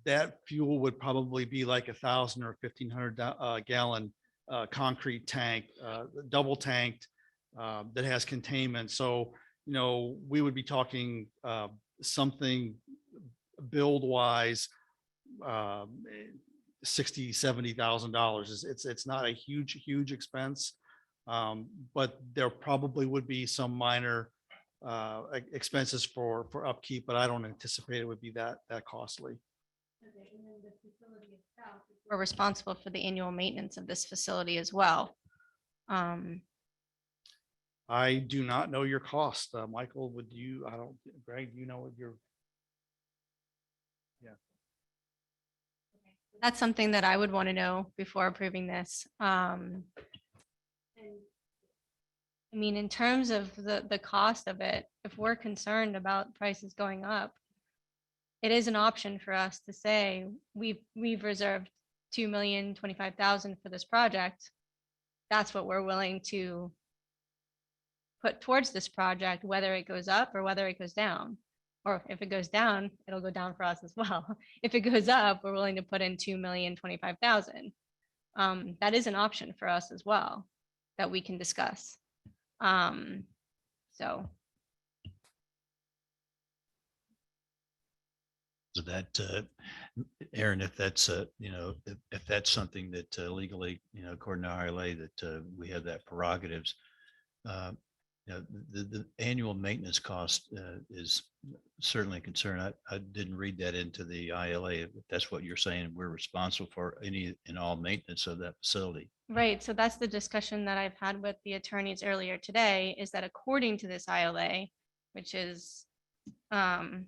That fuel would probably be like 1,000 or 1,500 gallon concrete tank, double tanked, that has containment. So, we would be talking something build wise, $60,000-$70,000. It's not a huge expense. But there probably would be some minor expenses for upkeep, but I don't anticipate it would be that costly. We're responsible for the annual maintenance of this facility as well. I do not know your cost. Michael, would you, I don't, Greg, do you know what your? That's something that I would want to know before approving this. And I mean, in terms of the cost of it, if we're concerned about prices going up, it is an option for us to say, we've reserved $2,025,000 for this project. That's what we're willing to put towards this project, whether it goes up or whether it goes down. Or if it goes down, it'll go down for us as well. If it goes up, we're willing to put in $2,025,000. That is an option for us as well that we can discuss. So that, Aaron, if that's, if that's something that legally, according to ILA, that we have that prerogatives, the annual maintenance cost is certainly a concern. I didn't read that into the ILA. If that's what you're saying, we're responsible for any and all maintenance of that facility. right, so that's the discussion that I've had with the attorneys earlier today, is that according to this ILA, which is along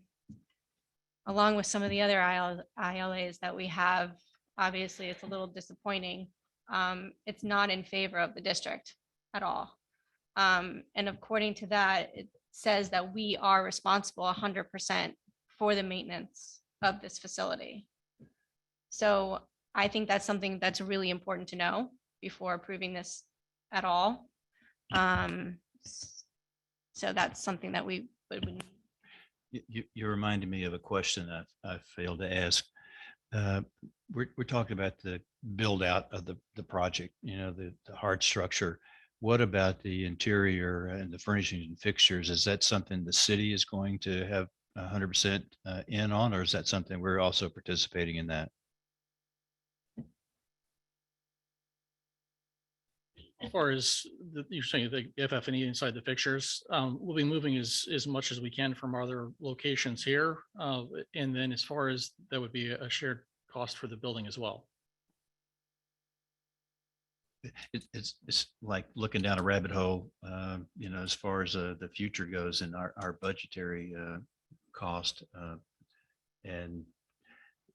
with some of the other ILAs that we have, obviously it's a little disappointing. It's not in favor of the district at all. And according to that, it says that we are responsible 100% for the maintenance of this facility. So I think that's something that's really important to know before approving this at all. So that's something that we would. You reminded me of a question I failed to ask. We're talking about the build out of the project, the hard structure. What about the interior and the furnishings and fixtures? Is that something the city is going to have 100% in on, or is that something we're also participating in that? As far as you're saying the FF&E inside the fixtures, we'll be moving as much as we can from other locations here. And then as far as that would be a shared cost for the building as well. It's like looking down a rabbit hole, as far as the future goes in our budgetary cost. And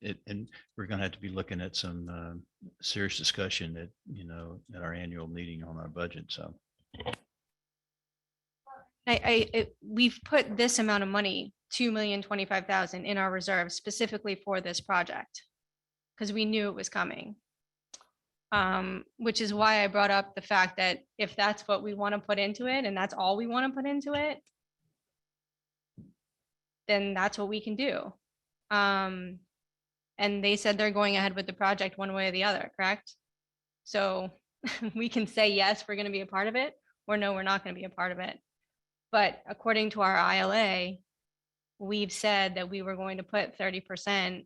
we're going to have to be looking at some serious discussion at our annual meeting on our budget. So We've put this amount of money, $2,025,000 in our reserve specifically for this project because we knew it was coming. Which is why I brought up the fact that if that's what we want to put into it and that's all we want to put into it, then that's what we can do. And they said they're going ahead with the project one way or the other, correct? So we can say, yes, we're going to be a part of it, or no, we're not going to be a part of it. But according to our ILA, we've said that we were going to put 30%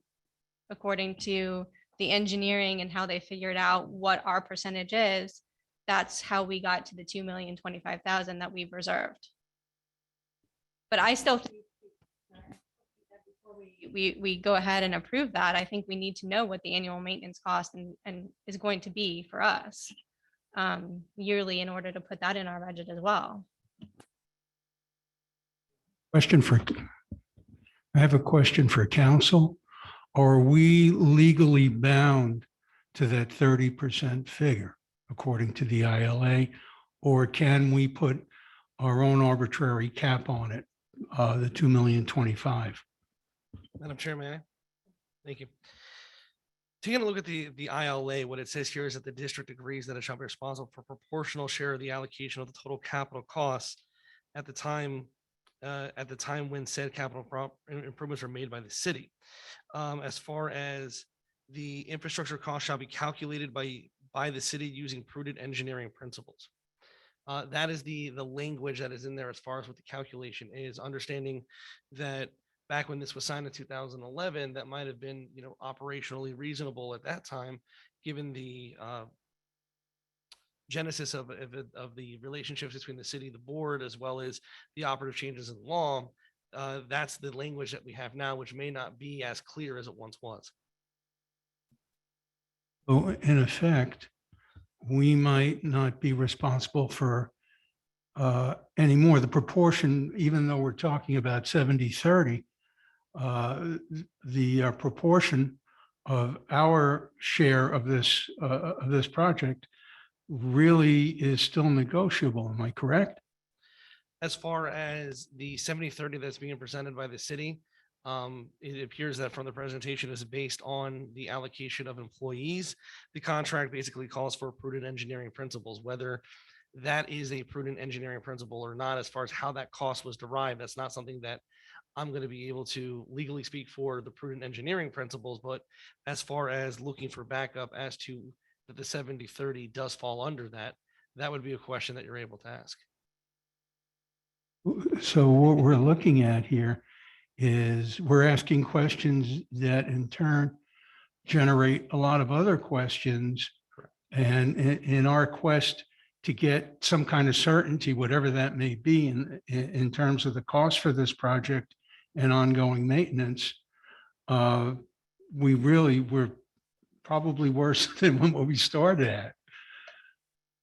according to the engineering and how they figured out what our percentage is. That's how we got to the $2,025,000 that we've reserved. But I still think before we go ahead and approve that, I think we need to know what the annual maintenance cost and is going to be for us yearly in order to put that in our budget as well. I have a question for council. Are we legally bound to that 30% figure according to the ILA? Or can we put our own arbitrary cap on it, the $2,025,000? Madam Chair, may I? Thank you. Taking a look at the ILA, what it says here is that the district agrees that it shall be responsible for proportional share of the allocation of the total capital costs at the time when said capital improvements are made by the city. As far as the infrastructure cost shall be calculated by the city using prudent engineering principles. That is the language that is in there as far as what the calculation is, understanding that back when this was signed in 2011, that might have been, operationally reasonable at that time, given the genesis of the relationships between the city, the board, as well as the operative changes in law, that's the language that we have now, which may not be as clear as it once was. So in effect, we might not be responsible for anymore. The proportion, even though we're talking about 70-30, the proportion of our share of this project really is still negotiable. Am I correct? As far as the 70-30 that's being presented by the city, it appears that from the presentation is based on the allocation of employees. The contract basically calls for prudent engineering principles, whether that is a prudent engineering principle or not, as far as how that cost was derived. That's not something that I'm going to be able to legally speak for the prudent engineering principles, but as far as looking for backup as to that the 70-30 does fall under that, that would be a question that you're able to ask. So what we're looking at here is we're asking questions that in turn generate a lot of other questions. And in our quest to get some kind of certainty, whatever that may be in terms of the cost for this project and ongoing maintenance, we're probably worse than what we started at.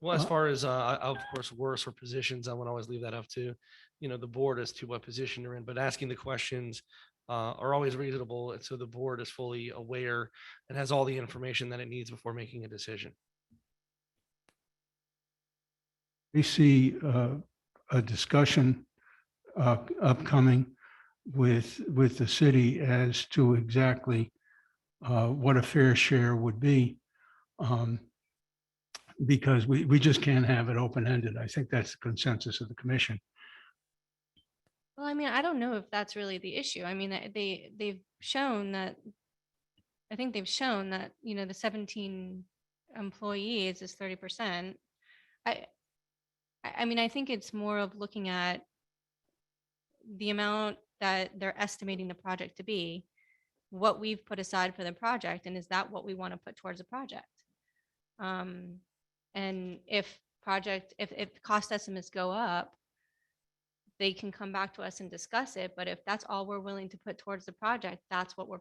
Well, as far as, of course, worse or positions, I would always leave that up to, the board as to what position you're in, but asking the questions are always reasonable. And so the board is fully aware and has all the information that it needs before making a decision. We see a discussion upcoming with the city as to exactly what a fair share would be. Because we just can't have it open-ended. I think that's the consensus of the commission. Well, I mean, I don't know if that's really the issue. I mean, they've shown that, I think they've shown that, the 17 employees is 30%. I mean, I think it's more of looking at the amount that they're estimating the project to be, what we've put aside for the project, and is that what we want to put towards the project? And if cost estimates go up, they can come back to us and discuss it. But if that's all we're willing to put towards the project, that's what we're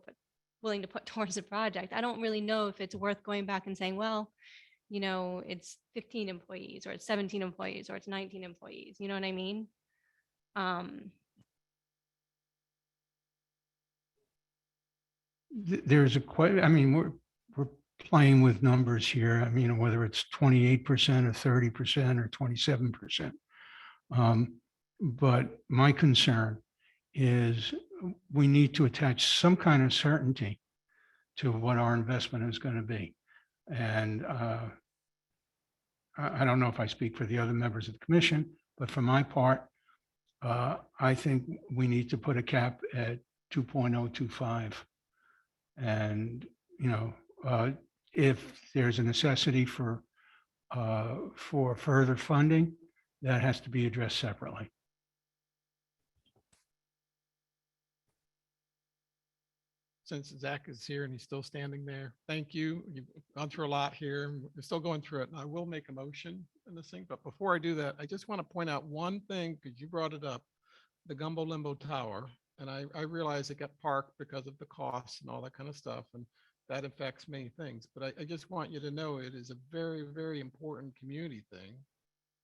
willing to put towards the project. I don't really know if it's worth going back and saying, well, it's 15 employees or it's 17 employees or it's 19 employees. You know what I mean? There's I mean, we're playing with numbers here. I mean, whether it's 28% or 30% or 27%. But my concern is we need to attach some kind of certainty to what our investment is going to be. And I don't know if I speak for the other members of the commission, but for my part, I think we need to put a cap at 2.025. And, if there's a necessity for further funding, that has to be addressed separately. Since Zach is here and he's still standing there, thank you. You've gone through a lot here. We're still going through it. And I will make a motion in this thing. But before I do that, I just want to point out one thing, because you brought it up, the Gumbo Limbo Tower. And I realize it got parked because of the costs and all that kind of stuff. And that affects many things. But I just want you to know it is a very, very important community thing.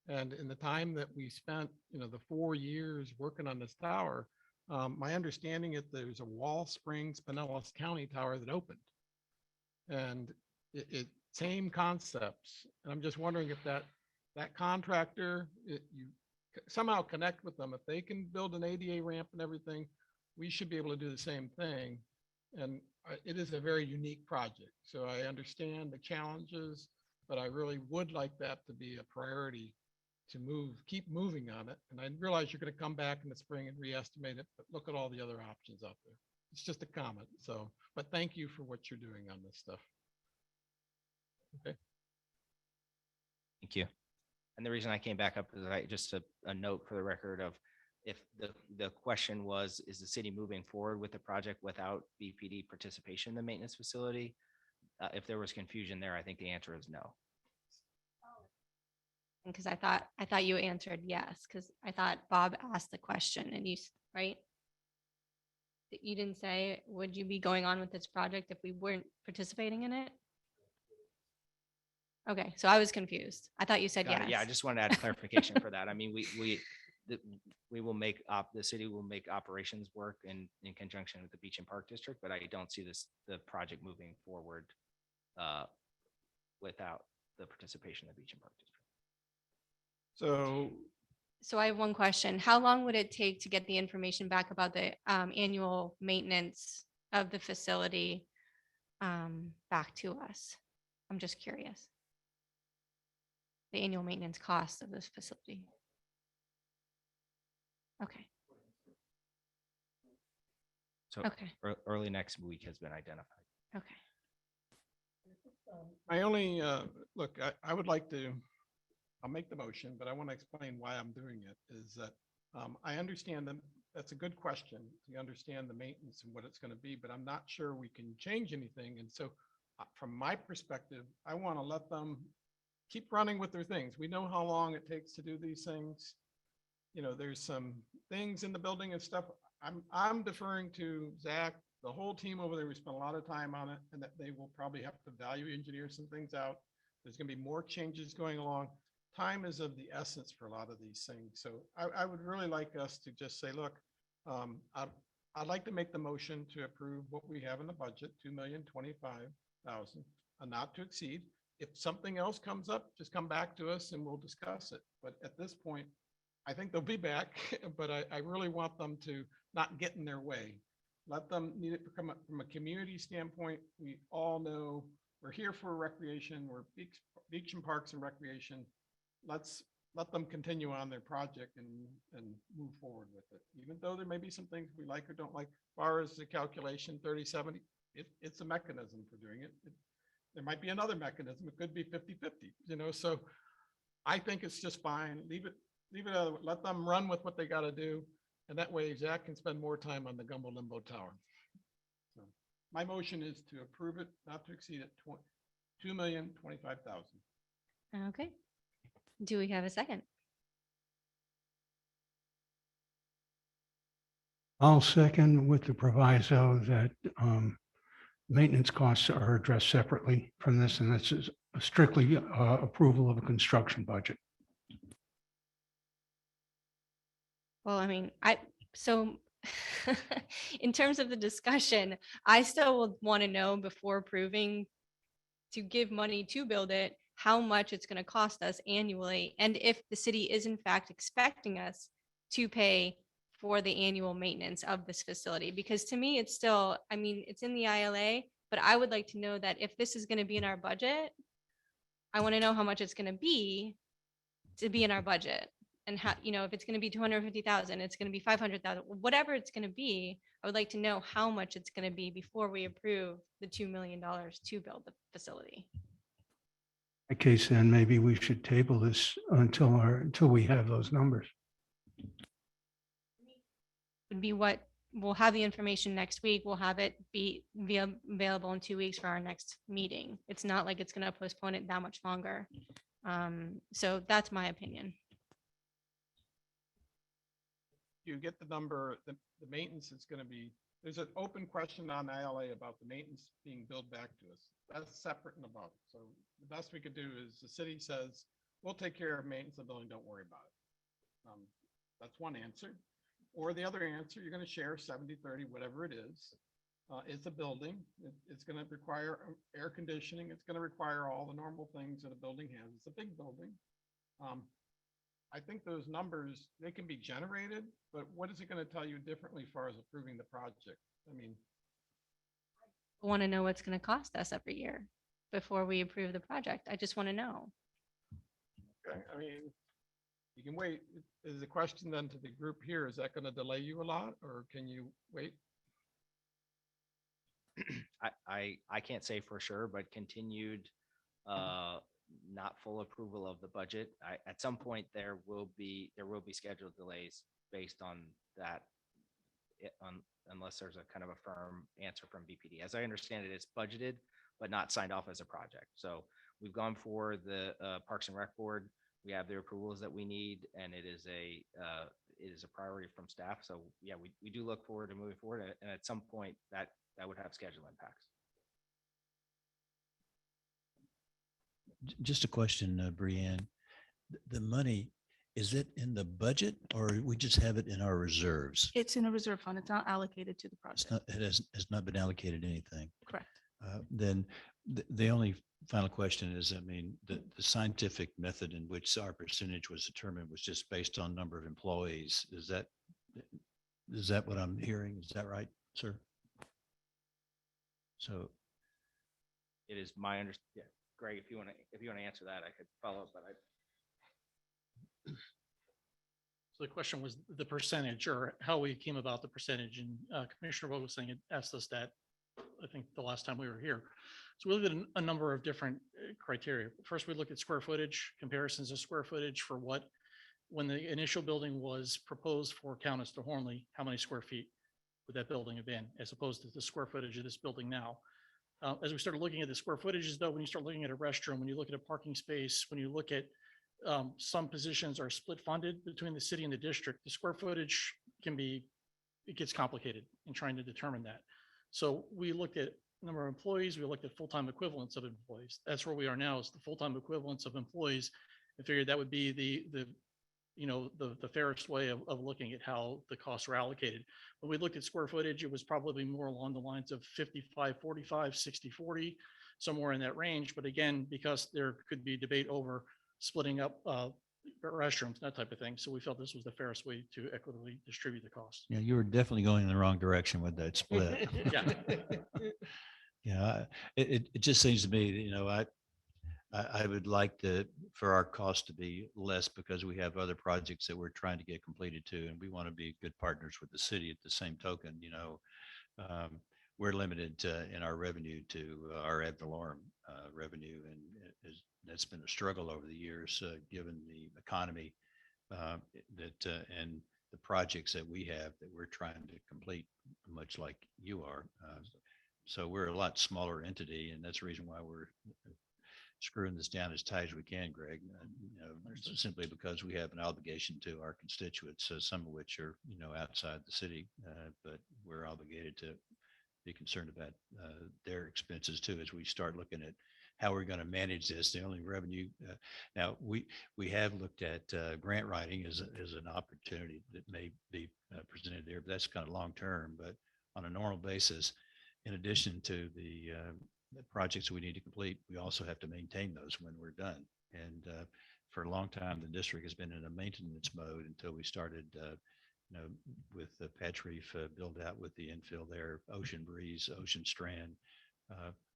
And in the time that we spent, the 4 years working on this tower, my understanding is there's a Wall Springs, Pinellas County tower that opened. And it same concepts. And I'm just wondering if that contractor, you somehow connect with them. If they can build an ADA ramp and everything, we should be able to do the same thing. And it is a very unique project. So I understand the challenges, but I really would like that to be a priority to keep moving on it. And I realize you're going to come back in the spring and re-estimate it, but look at all the other options out there. It's just a comment. So, but thank you for what you're doing on this stuff. Okay. Thank you. And the reason I came back up is just a note for the record of, if the question was, is the city moving forward with the project without BPD participation in the maintenance facility? If there was confusion there, I think the answer is no. asking because I thought you answered yes, because I thought Bob asked the question and right? You didn't say, would you be going on with this project if we weren't participating in it? Okay, so I was confused. I thought you said Got yes. it. Yeah, I just wanted to add clarification for that. I mean, we will make the city will make operations work in conjunction with the Beach and Park District, but I don't see the project moving forward without the participation of the Beach and Park District. So I have one question. How long would it take to get the information back about the annual maintenance of the facility back to us? I'm just curious. The annual maintenance cost of this facility. Okay. So Okay. early next week has been identified. Okay. My only, look, I would like to, I'll make the motion, but I want to explain why I'm doing it, is that I understand that that's a good question. You understand the maintenance and what it's going to be, but I'm not sure we can change anything. And so from my perspective, I want to let them keep running with their things. We know how long it takes to do these things. You know, there's some things in the building and stuff. I'm deferring to Zach, the whole team over there. We spent a lot of time on it, and that they will probably have to value engineer some things out. There's going to be more changes going along. Time is of the essence for a lot of these things. So I would really like us to just say, look, I'd like to make the motion to approve what we have in the budget, $2,025,000, not to exceed. If something else comes up, just come back to us and we'll discuss it. But at this point, I think they'll be back, but I really want them to not get in their way. Let them need it from a community standpoint. We all know we're here for recreation. We're beach and parks and recreation. Let's let them continue on their project and move forward with it. Even though there may be some things we like or don't like, as far as the calculation 30/70, it's a mechanism for doing it. There might be another mechanism. It could be 50/50, you know, so I think it's just fine. Leave it, let them run with what they got to do. And that way Zach can spend more time on the Gumbo Limbo Tower. So my motion is to approve it, not to exceed it, $2,025,000. Okay. Do we have a second? I'll second with the proviso that maintenance costs are addressed separately from this, and this is strictly approval of a construction budget. Well, I mean, so in terms of the discussion, I still would want to know before approving to give money to build it, how much it's going to cost us annually. And if the city is in fact expecting us to pay for the annual maintenance of this facility, because to me, it's still, I mean, it's in the ILA, but I would like to know that if this is going to be in our budget, I want to know how much it's going to be in our budget. And how, you know, if it's going to be 250,000, it's going to be 500,000, whatever it's going to be. I would like to know how much it's going to be before we approve the $2 million to build the facility. In that case, then maybe we should table this until we have those numbers. Would be what we'll have the information next week. We'll have it be available in 2 weeks for our next meeting. It's not like it's going to postpone it that much longer. So that's my opinion. You get the number, the maintenance is going to be, there's an open question on ILA about the maintenance being billed back to us. That's separate and above. So the best we could do is the city says, we'll take care of maintenance of the building, don't worry about it. That's one answer. Or the other answer, you're going to share 70/30, whatever it is. It's a building. It's going to require air conditioning. It's going to require all the normal things that a building has. It's a big building. I think those numbers, they can be generated, but what is it going to tell you differently as far as approving the project? I mean, I want to know what's going to cost us every year before we approve the project. I just want to know. okay, I mean, you can wait. Is the question then to the group here, is that going to delay you a lot or can you wait? I can't say for sure, but continued not full approval of the budget. At some point there will be scheduled delays based on that, unless there's a kind of a firm answer from BPD. As I understand it, it's budgeted but not signed off as a project. So we've gone for the Parks and Rec Board. We have the approvals that we need, and it is a priority from staff. So yeah, we do look forward to moving forward, and at some point that would have schedule impacts. Just a question, Brianne. The money, is it in the budget or we just have it in our reserves? It's in a reserve fund. It's not allocated to the It's project. not, has not been allocated anything. Correct. Then the only final question is, I mean, the scientific method in which our percentage was determined was just based on number of employees. Is that what I'm hearing? Is that right, sir? So It is my understanding. Yeah, Greg, if you want to answer that, I could follow up, but So the question was the percentage or how we came about the percentage, and Commissioner Vogelsang had asked us that, I think the last time we were here. So we looked at a number of different criteria. First, we looked at square footage, comparisons of square footage for when the initial building was proposed for Countess to Hornley, how many square feet would that building have been, as opposed to the square footage of this building now. As we started looking at the square footages, though, when you start looking at a restroom, when you look at a parking space, when you look at some positions are split funded between the city and the district, the square footage it gets complicated in trying to determine that. So we looked at number of employees, we looked at full-time equivalents of employees. That's where we are now, is the full-time equivalents of employees. I figured that would be the fairest way of looking at how the costs were allocated. When we looked at square footage, it was probably more along the lines of 55-45, 60-40, somewhere in that range. But again, because there could be debate over splitting up restrooms, that type of thing. So we felt this was the fairest way to equitably distribute the cost. yeah, you were definitely going in the wrong direction with that split. Yeah. Yeah, it just seems to me, I would like for our cost to be less because we have other projects that we're trying to get completed too, and we want to be good partners with the city. At the same token, we're limited in our revenue to our ad valorem revenue, and that's been a struggle over the years, given the economy and the projects that we have that we're trying to complete, much like you are. So we're a lot smaller entity, and that's the reason why we're screwing this down as tight as we can, Greg. Simply because we have an obligation to our constituents, some of which are outside the city, but we're obligated to be concerned about their expenses too as we start looking at how we're going to manage this. The only revenue now we have looked at grant writing as an opportunity that may be presented there, but that's kind of long term. But on a normal basis, in addition to the projects we need to complete, we also have to maintain those when we're done. And for a long time, the district has been in a maintenance mode until we started, with the Patch Reef build out with the infill there, Ocean Breeze, Ocean Strand.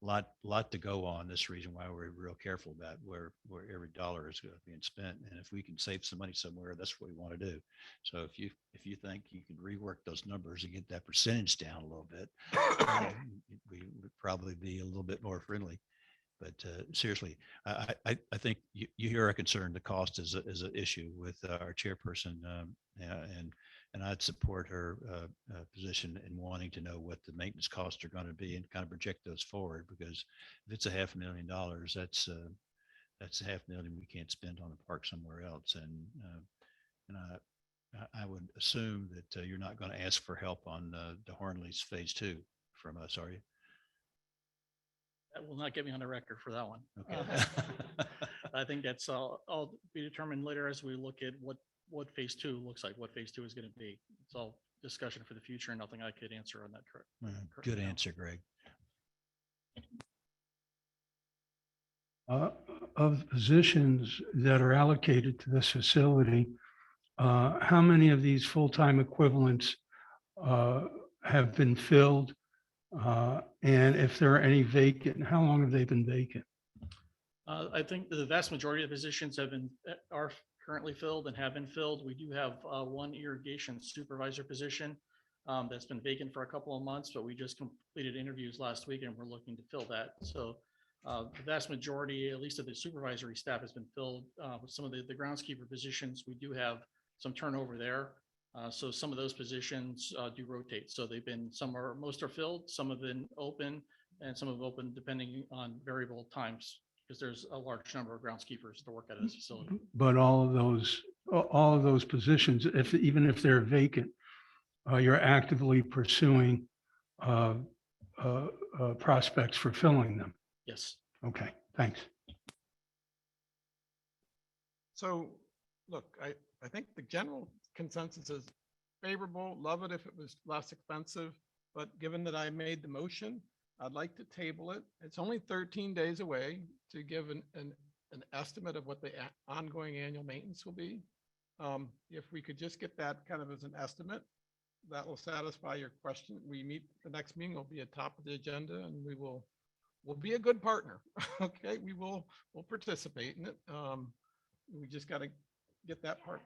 Lot to go on. This reason why we're real careful about where every dollar is being spent, and if we can save some money somewhere, that's what we want to do. So if you think you can rework those numbers and get that percentage down a little bit, we would probably be a little bit more friendly. But seriously, I think you hear our concern. The cost is an issue with our chairperson, and I'd support her position in wanting to know what the maintenance costs are going to be and kind of project those forward. Because if it's $500,000, that's $500,000 we can't spend on a park somewhere else. And I would assume that you're not going to ask for help on the Hornley's phase 2 from us, are you? That will not get me on the record for that one. Okay. I think that's all be determined later as we look at what phase 2 looks like, what phase 2 is going to be. It's all discussion for the future and nothing I could answer on that. Good answer, Greg. Of positions that are allocated to this facility, how many of these full-time equivalents have been filled? And if there are any vacant, how long have they been vacant? I think the vast majority of positions are currently filled and have been filled. We do have one irrigation supervisor position that's been vacant for a couple of months, but we just completed interviews last week and we're looking to fill that. So the vast majority, at least of the supervisory staff, has been filled. With some of the groundskeeper positions, we do have some turnover there. So some of those positions do rotate. So most are filled, some have been open, and some have opened depending on variable times because there's a large number of groundskeepers to work at this facility. But all of those positions, even if they're vacant, you're actively pursuing prospects for filling them. Yes. Okay, thanks. So, look, I think the general consensus is favorable, love it if it was less expensive, but given that I made the motion, I'd like to table it. It's only 13 days away to give an estimate of what the ongoing annual maintenance will be. If we could just get that kind of as an estimate, that will satisfy your question. We meet, the next meeting will be at top of the agenda, and we'll be a good partner. Okay, we'll participate in it. We just got to get that part.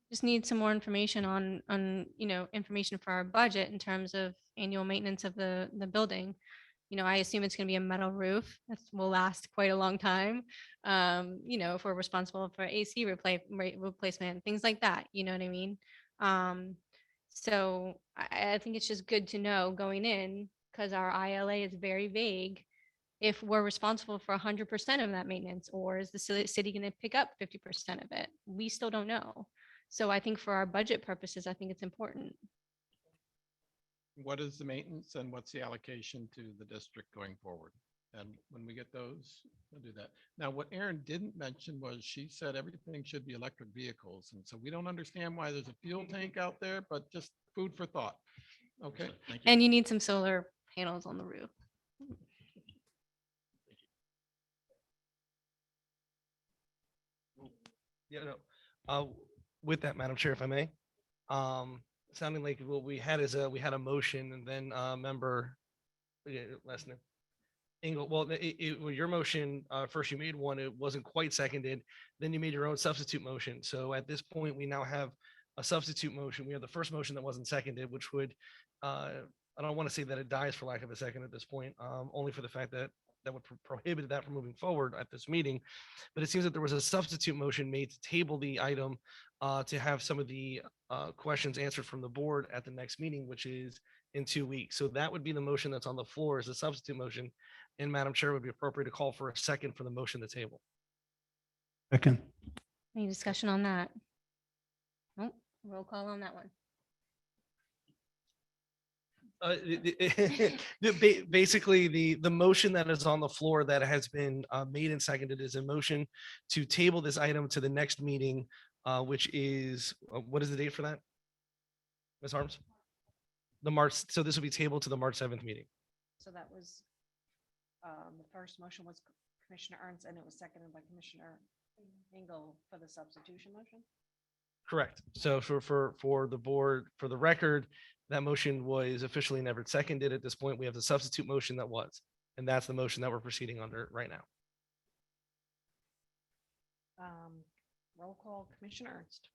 Just need some more information on, information for our budget in terms of annual maintenance of the building. I assume it's going to be a metal roof that will last quite a long time. If we're responsible for AC replacement, things like that, you know what I mean? So I think it's just good to know going in, because our ILA is very vague, if we're responsible for 100% of that maintenance, or is the city going to pick up 50% of it? We still don't know. So I think for our budget purposes, I think it's important. What is the maintenance and what's the allocation to the district going forward? And when we get those, we'll do that. Now, what Erin didn't mention was she said everything should be electric vehicles. And so we don't understand why there's a fuel tank out there, but just food for thought. Okay. Thank you. And you need some solar panels on the roof. Yeah, no. With that, Madam Chair, if I may, sounding like what we had is we had a motion, and then member, last name, Engel. Well, your motion, first you made one, it wasn't quite seconded. Then you made your own substitute motion. So at this point, we now have a substitute motion. We have the first motion that wasn't seconded, which would, I don't want to say that it dies for lack of a second at this point, only for the fact that would prohibit that from moving forward at this meeting. But it seems that there was a substitute motion made to table the item to have some of the questions answered from the board at the next meeting, which is in 2 weeks. So that would be the motion that's on the floor as a substitute motion. And Madam Chair, would be appropriate to call for a second for the motion to table. Second. Any discussion on that? Nope. Roll call on that one. Basically, the motion that is on the floor that has been made and seconded is a motion to table this item to the next meeting, which is, what is the date for that? Ms. Harms? The March, so this will be tabled to the March 7th meeting. So that was, the first motion was Commissioner Ernst, and it was seconded by Commissioner Engel for the substitution motion? Correct. So for the board, for the record, that motion was officially never seconded. At this point, we have the substitute motion that was, and that's the motion that we're proceeding under right now. Roll call, Commissioner Ernst.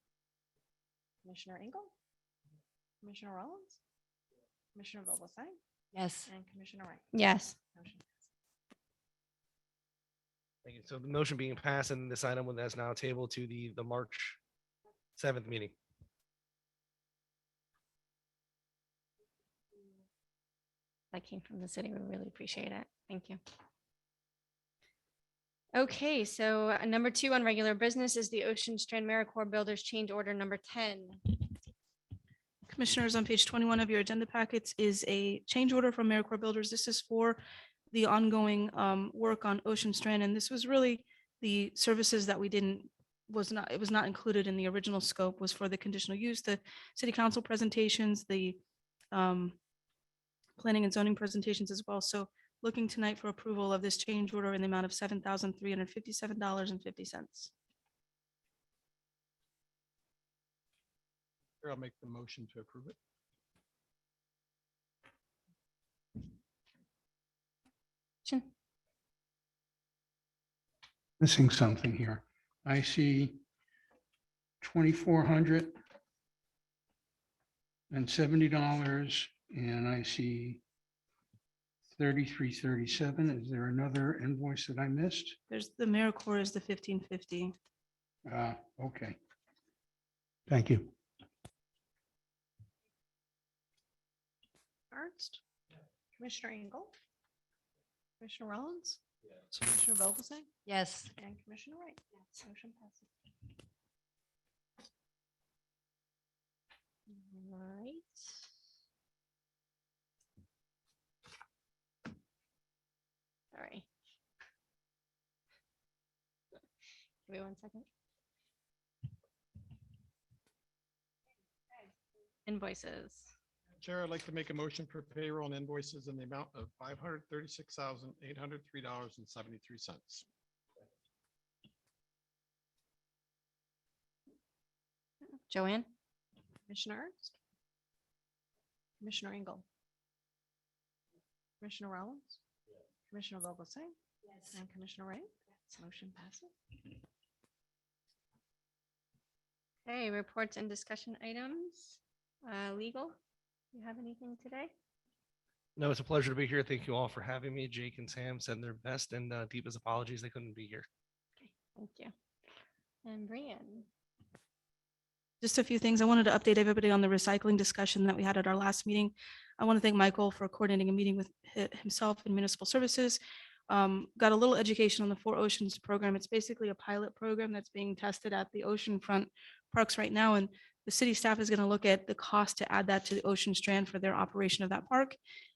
Commissioner Engel? Commissioner Rollins? Commissioner Vogelsang? Yes. And Commissioner Wright? Yes. Motion passed. Thank you. So the motion being passed, and this item is now tabled to the March 7th meeting. That came from the city. We really appreciate it. Thank you. Okay, so number 2 on regular business is the Ocean Strand AmeriCorps Builders Change Order number 10. Commissioners, on page 21 of your agenda packets is a change order from AmeriCorps Builders. This is for the ongoing work on Ocean Strand, and this was really the services that it was not included in the original scope, was for the conditional use, the city council presentations, the planning and zoning presentations as well. So looking tonight for approval of this change order in the amount of $7,357.50. Here, I'll make the motion to approve it. Missing something here. I see 2,470, and I see 3337. Is there another invoice that I missed? There's the AmeriCorps is the 1550. Okay. Thank you. Ernst? Commissioner Engel? Commissioner Rollins? Commissioner Vogelsang? Yes. And Commissioner Wright? Yes. Motion passes. Right. Sorry. Give me 1 second. Invoices. Chair, I'd like to make a motion for payroll and invoices in the amount of $536,803.73. Joanne? Commissioner Ernst? Commissioner Engel? Commissioner Rollins? Commissioner Vogelsang? Yes. And Commissioner Wright? Motion passes. Okay, reports and discussion items. Legal, you have anything today? No, it's a pleasure to be here. Thank you all for having me. Jake and Sam said their best and deepest apologies. They couldn't be here. Thank you. And Brian? Just a few things. I wanted to update everybody on the recycling discussion that we had at our last meeting. I want to thank Michael for coordinating a meeting with himself and municipal services. Got a little education on the Four Oceans program. It's basically a pilot program that's being tested at the oceanfront parks right now. And the city staff is going to look at the cost to add that to the Ocean Strand for their operation of that park.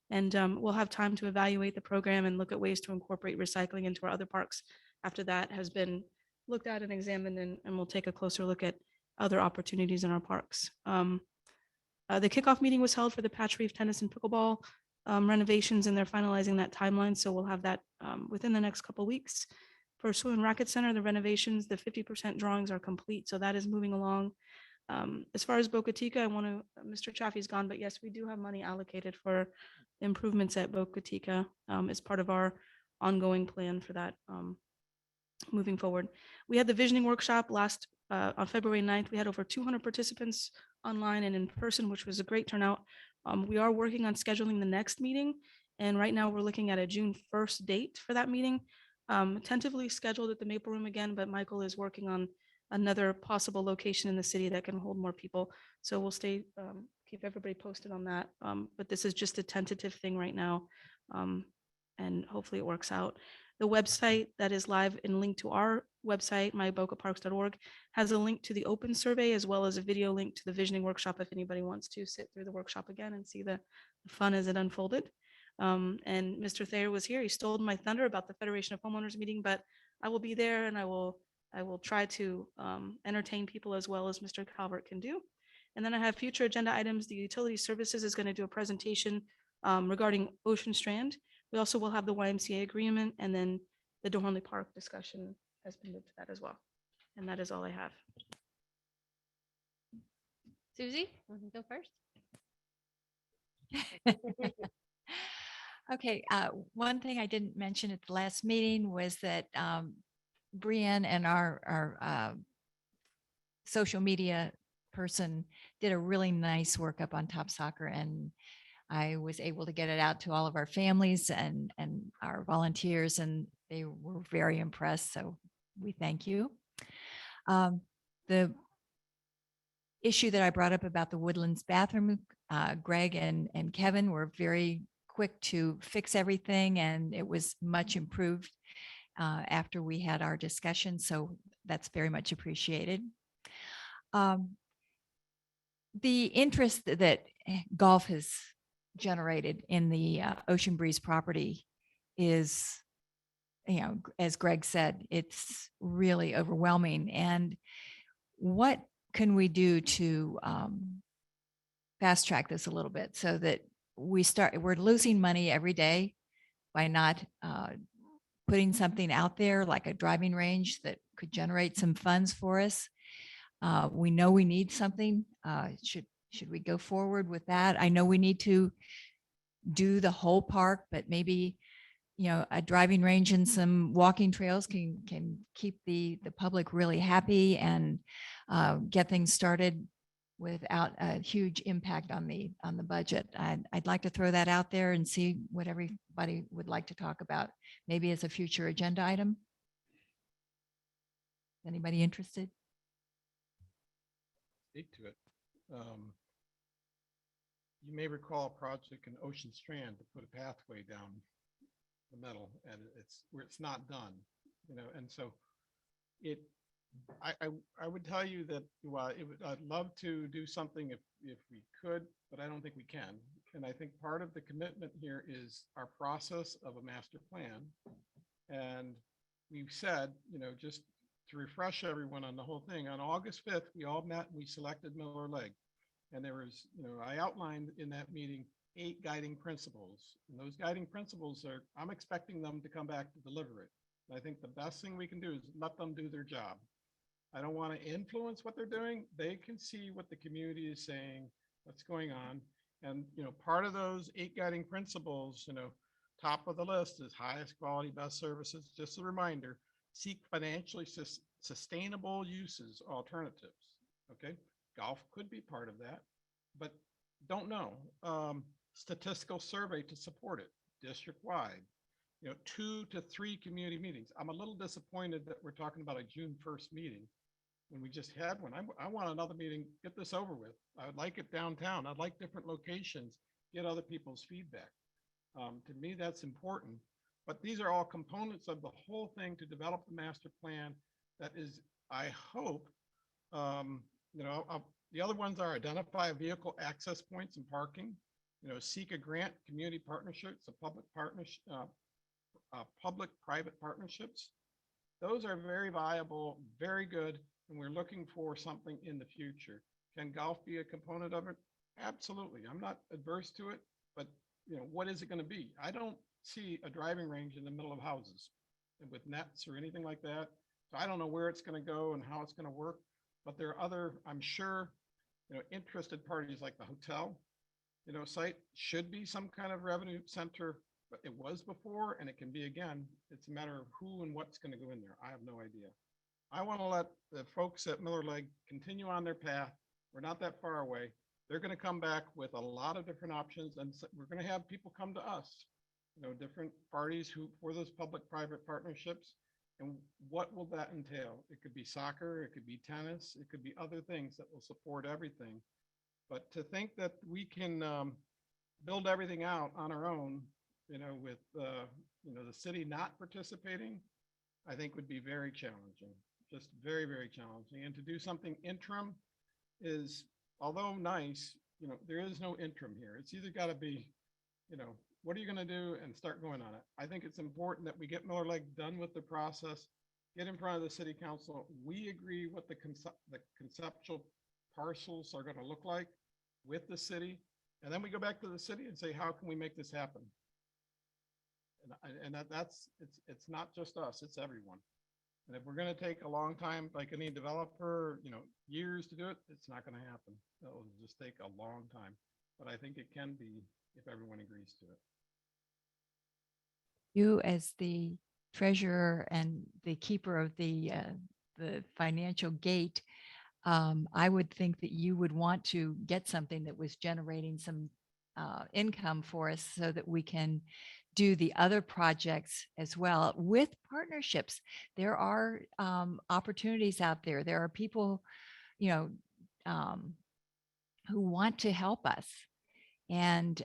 And we'll have time to evaluate the program and look at ways to incorporate recycling into our other parks after that has been looked at and examined, and we'll take a closer look at other opportunities in our parks. The kickoff meeting was held for the Patch Reef Tennis and Pickleball renovations, and they're finalizing that timeline. So we'll have that within the next couple of weeks. For Swim and Racket Center, the renovations, the 50% drawings are complete. So that is moving along. As far as Boca Chica, I want to, Mr. Chaffee's gone, but yes, we do have money allocated for improvements at Boca Chica as part of our ongoing plan for that moving forward. We had the visioning workshop last on February 9th. We had over 200 participants online and in person, which was a great turnout. We are working on scheduling the next meeting, and right now we're looking at a June 1st date for that meeting. Tentatively scheduled at the Maple Room again, but Michael is working on another possible location in the city that can hold more people. So we'll stay, keep everybody posted on that. But this is just a tentative thing right now, and hopefully it works out. The website that is live and linked to our website, mybocaparks.org, has a link to the open survey as well as a video link to the visioning workshop if anybody wants to sit through the workshop again and see the fun as it unfolded. And Mr. Thayer was here. He stole my thunder about the Federation of Homeowners meeting, but I will be there, and I will try to entertain people as well as Mr. Calvert can do. And then I have future agenda items. The Utility Services is going to do a presentation regarding Ocean Strand. We also will have the YMCA agreement, and then the DeHornley Park discussion has been moved to that as well. And that is all I have. Susie, want to go first? Okay, one thing I didn't mention at the last meeting was that Brienne and our social media person did a really nice work up on Top Soccer, and I was able to get it out to all of our families and our volunteers, and they were very impressed. So we thank you. The issue that I brought up about the Woodlands bathroom, Greg and Kevin were very quick to fix everything, and it was much improved after we had our discussion. So that's very much appreciated. The interest that golf has generated in the Ocean Breeze property is, you know, as Greg said, it's really overwhelming. And what can we do to fast track this a little bit so that we're losing money every day by not putting something out there like a driving range that could generate some funds for us. We know we need something. Should we go forward with that? I know we need to do the whole park, but maybe, you know, a driving range and some walking trails can keep the public really happy and get things started without a huge impact on the budget. I'd like to throw that out there and see what everybody would like to talk about, maybe as a future agenda item. Anybody interested? Speak to it. You may recall a project in Ocean Strand to put a pathway down the middle, and it's where it's not done, and so it, I would tell you that, well, I'd love to do something if we could, but I don't think we can. And I think part of the commitment here is our process of a master plan. And we've said, just to refresh everyone on the whole thing, on August 5th, we all met and we selected Miller Lake. And there was, I outlined in that meeting 8 guiding principles. And those guiding principles are, I'm expecting them to come back to deliver it. And I think the best thing we can do is let them do their job. I don't want to influence what they're doing. They can see what the community is saying, what's going on. And, part of those 8 guiding principles, top of the list is highest quality, best services. Just a reminder, seek financially sustainable uses, alternatives. Okay. Golf could be part of that, but don't know. Statistical survey to support it district wide, 2 to 3 community meetings. I'm a little disappointed that we're talking about a June 1st meeting when we just had one. I want another meeting, get this over with. I would like it downtown. I'd like different locations, get other people's feedback. To me, that's important. But these are all components of the whole thing to develop the master plan. That is, I hope, the other ones are identify vehicle access points and parking, seek a grant, community partnerships, a public partnership, public-private partnerships. Those are very viable, very good, and we're looking for something in the future. Can golf be a component of it? Absolutely. I'm not adverse to it, but what is it going to be? I don't see a driving range in the middle of houses with nets or anything like that. So I don't know where it's going to go and how it's going to work, but there are other, I'm sure, interested parties like the hotel, site should be some kind of revenue center, but it was before and it can be again. It's a matter of who and what's going to go in there. I have no idea. I want to let the folks at Miller Lake continue on their path. We're not that far away. They're going to come back with a lot of different options, and we're going to have people come to us, different parties who for those public-private partnerships. And what will that entail? It could be soccer, it could be tennis, it could be other things that will support everything. But to think that we can build everything out on our own, with the city not participating, I think would be very challenging, just very, very challenging. And to do something interim is, although nice, there is no interim here. It's either got to be, what are you going to do and start going on it? I think it's important that we get Miller Lake done with the process, get in front of the city council. We agree what the conceptual parcels are going to look like with the city. And then we go back to the city and say, how can we make this happen? And it's not just us, it's everyone. And if we're going to take a long time, like any developer, years to do it, it's not going to happen. It'll just take a long time. But I think it can be if everyone agrees to it. You, as the treasurer and the keeper of the financial gate, I would think that you would want to get something that was generating some income for us so that we can do the other projects as well with partnerships. There are opportunities out there. There are people, who want to help us. And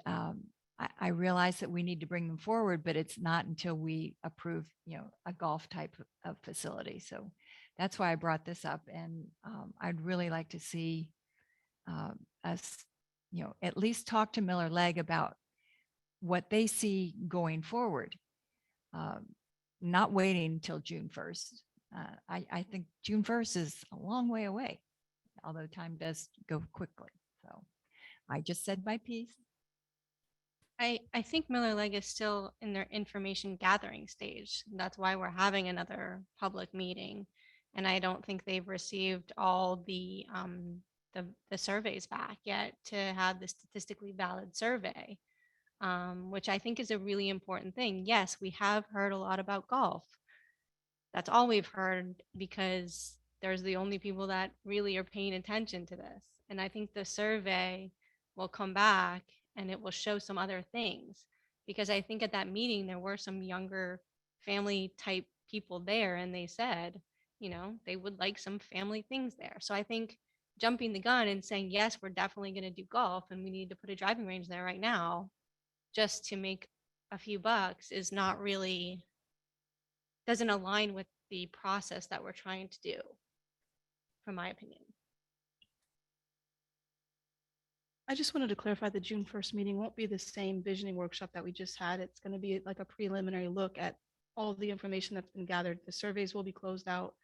I realize that we need to bring them forward, but it's not until we approve, a golf type of facility. So that's why I brought this up. And I'd really like to see us, at least talk to Miller Lake about what they see going forward, not waiting until June 1st. I think June 1st is a long way away, although time does go quickly. So I just said my piece. I think Miller Lake is still in their information gathering stage. That's why we're having another public meeting. And I don't think they've received all the surveys back yet to have the statistically valid survey, which I think is a really important thing. Yes, we have heard a lot about golf. That's all we've heard because there's the only people that really are paying attention to this. And I think the survey will come back and it will show some other things, because I think at that meeting there were some younger family type people there, and they said, they would like some family things there. So I think jumping the gun and saying, yes, we're definitely going to do golf and we need to put a driving range there right now just to make a few bucks is not really, doesn't align with the process that we're trying to do, from my opinion. I just wanted to clarify the June 1st meeting won't be the same visioning workshop that we just had. It's going to be like a preliminary look at all the information that's been gathered. The surveys will be closed out.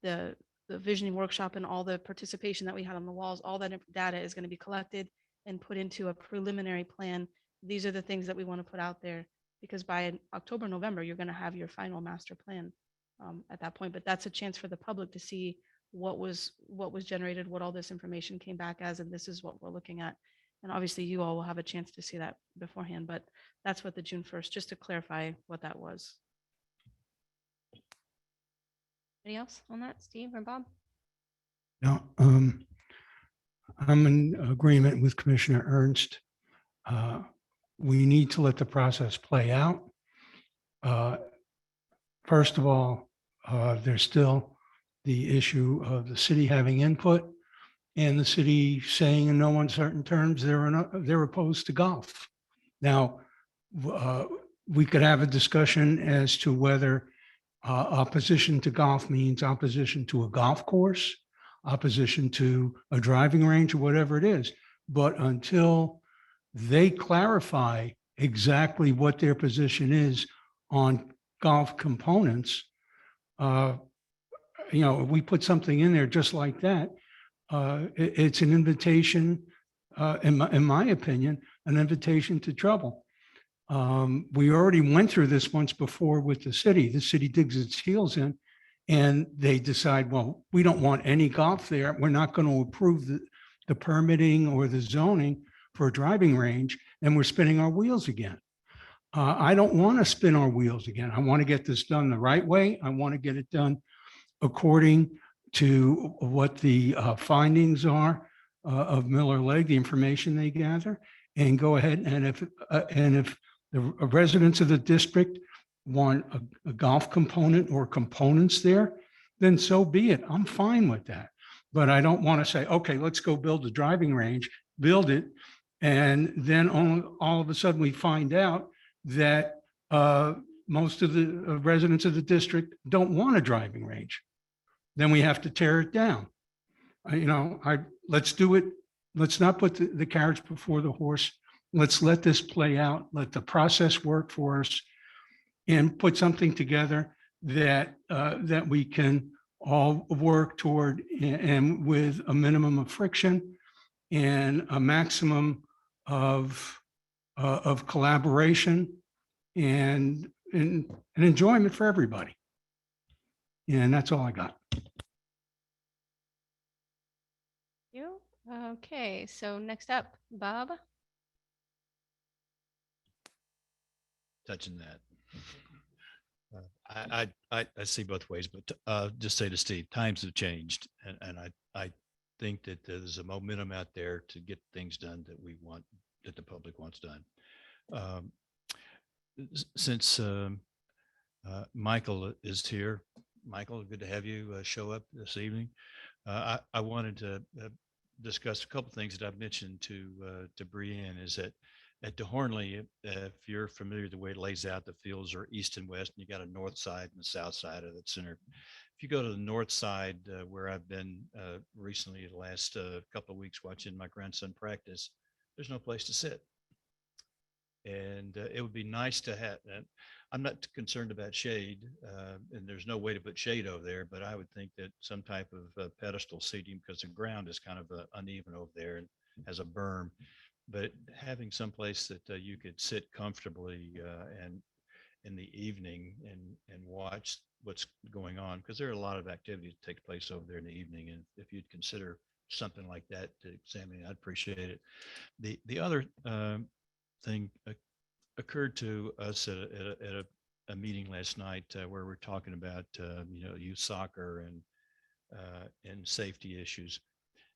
The visioning workshop and all the participation that we had on the walls, all that data is going to be collected and put into a preliminary plan. These are the things that we want to put out there, because by October, November, you're going to have your final master plan at that point. But that's a chance for the public to see what was generated, what all this information came back as, and this is what we're looking at. And obviously you all will have a chance to see that beforehand, but that's what the June 1st, just to clarify what that was. Anybody else on that, Steve or Bob? No, I'm in agreement with Commissioner Ernst. We need to let the process play out. First of all, there's still the issue of the city having input and the city saying in no uncertain terms they're opposed to golf. Now, we could have a discussion as to whether opposition to golf means opposition to a golf course, opposition to a driving range, or whatever it is. But until they clarify exactly what their position is on golf components, if we put something in there just like that, it's an invitation, in my opinion, an invitation to trouble. We already went through this once before with the city. The city digs its heels in and they decide, well, we don't want any golf there. We're not going to approve the permitting or the zoning for a driving range, and we're spinning our wheels again. I don't want to spin our wheels again. I want to get this done the right way. I want to get it done according to what the findings are of Miller Lake, the information they gather, and go ahead. And if the residents of the district want a golf component or components there, then so be it. I'm fine with that. But I don't want to say, okay, let's go build a driving range, build it, and then all of a sudden we find out that most of the residents of the district don't want a driving range. Then we have to tear it down. Let's do it. Let's not put the carriage before the horse. Let's let this play out. Let the process work for us, and put something together that we can all work toward, and with a minimum of friction and a maximum of collaboration and enjoyment for everybody. And that's all I got. You? Okay, so next up, Bob. Touching that. I see both ways, but just say to Steve, times have changed, and I think that there's a momentum out there to get things done that we want, that the public wants done. Since Michael is here, Michael, good to have you show up this evening. I wanted to discuss a couple things that I've mentioned to Brianne. Is that at DeHornley, if you're familiar with the way it lays out, the fields are east and west, and you got a north side and a south side of the center. If you go to the north side, where I've been recently, the last couple of weeks watching my grandson practice, there's no place to sit. And it would be nice to have, and I'm not concerned about shade, and there's no way to put shade over there, but I would think that some type of pedestal seating, because the ground is kind of uneven over there and has a berm. But having some place that you could sit comfortably and in the evening and watch what's going on, because there are a lot of activities that take place over there in the evening. And if you'd consider something like that to examine, I'd appreciate it. The other thing occurred to us at a meeting last night where we're talking about youth soccer and safety issues.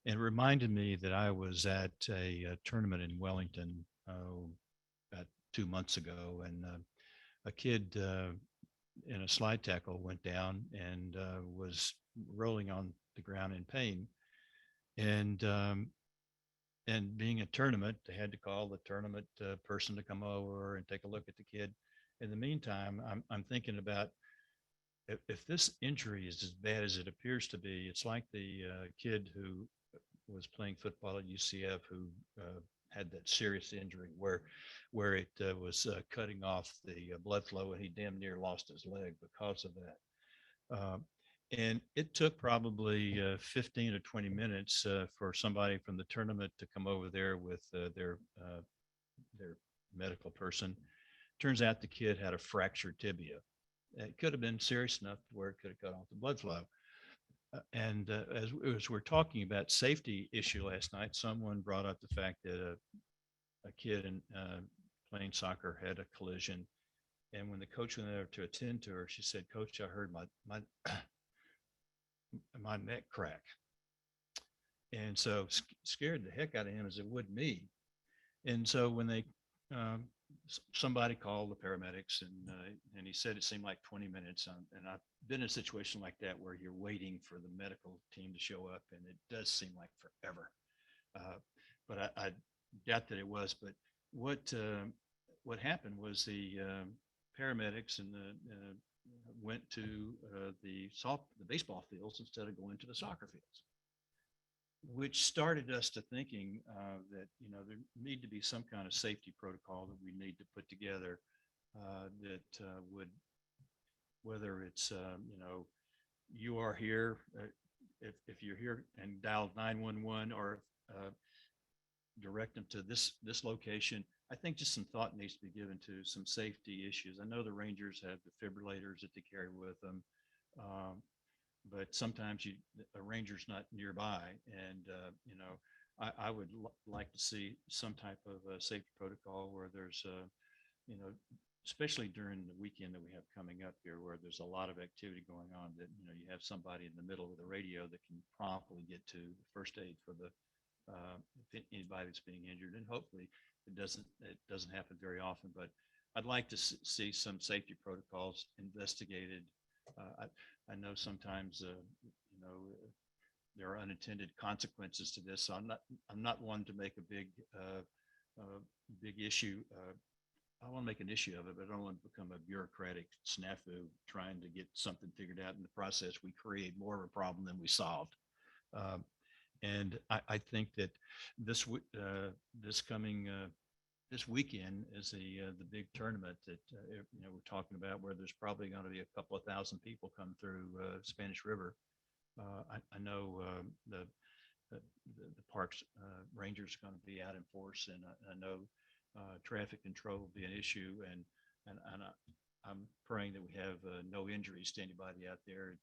And it reminded me that I was at a tournament in Wellington about 2 months ago, and a kid in a slide tackle went down and was rolling on the ground in pain. And and being a tournament, they had to call the tournament person to come over and take a look at the kid. In the meantime, I'm thinking about if this injury is as bad as it appears to be, it's like the kid who was playing football at UCF who had that serious injury where it was cutting off the blood flow and he damn near lost his leg because of that. And it took probably 15 or 20 minutes for somebody from the tournament to come over there with their medical person. Turns out the kid had a fractured tibia. It could have been serious enough where it could have cut off the blood flow. And as we're talking about safety issue last night, someone brought up the fact that a kid in playing soccer had a collision. And when the coach went there to attend to her, she said, "Coach, I heard my neck crack." And so scared the heck out of him as it would me. And so when they somebody called the paramedics and he said it seemed like 20 minutes. And I've been in a situation like that where you're waiting for the medical team to show up and it does seem like forever. But I doubt that it was. But what happened was the paramedics and went to the baseball fields instead of going to the soccer fields, which started us to thinking that, there need to be some kind of safety protocol that we need to put together that would, whether it's, you are here, if you're here and dial 911 or direct them to this location. I think just some thought needs to be given to some safety issues. I know the Rangers have defibrillators that they carry with them. But sometimes a ranger's not nearby, and I would like to see some type of safety protocol where there's especially during the weekend that we have coming up here, where there's a lot of activity going on, that you have somebody in the middle of the radio that can promptly get to first aid for the anybody that's being injured, and hopefully it doesn't happen very often. But I'd like to see some safety protocols investigated. I know sometimes, there are unintended consequences to this. So I'm not one to make a big issue. I want to make an issue of it, but I don't want to become a bureaucratic snafu trying to get something figured out. In the process, we create more of a problem than we solved. And I think that this weekend is the big tournament that we're talking about, where there's probably going to be a couple of thousand people come through Spanish River. I know the parks rangers are going to be out in force, and I know traffic control will be an issue, and I'm praying that we have no injuries to anybody out there.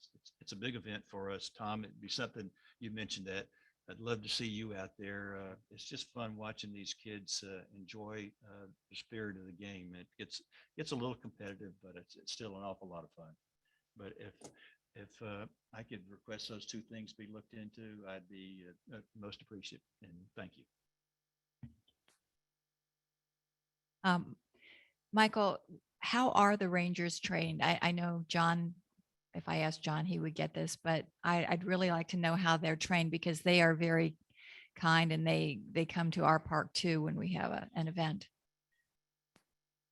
It's a big event for us, Tom. It'd be something, you mentioned that. I'd love to see you out there. It's just fun watching these kids enjoy the spirit of the game. It gets a little competitive, but it's still an awful lot of fun. But if I could request those two things be looked into, I'd be most appreciative. And thank you. Michael, how are the Rangers trained? I know John, if I asked John, he would get this, but I'd really like to know how they're trained, because they are very kind and they come to our park too when we have an event.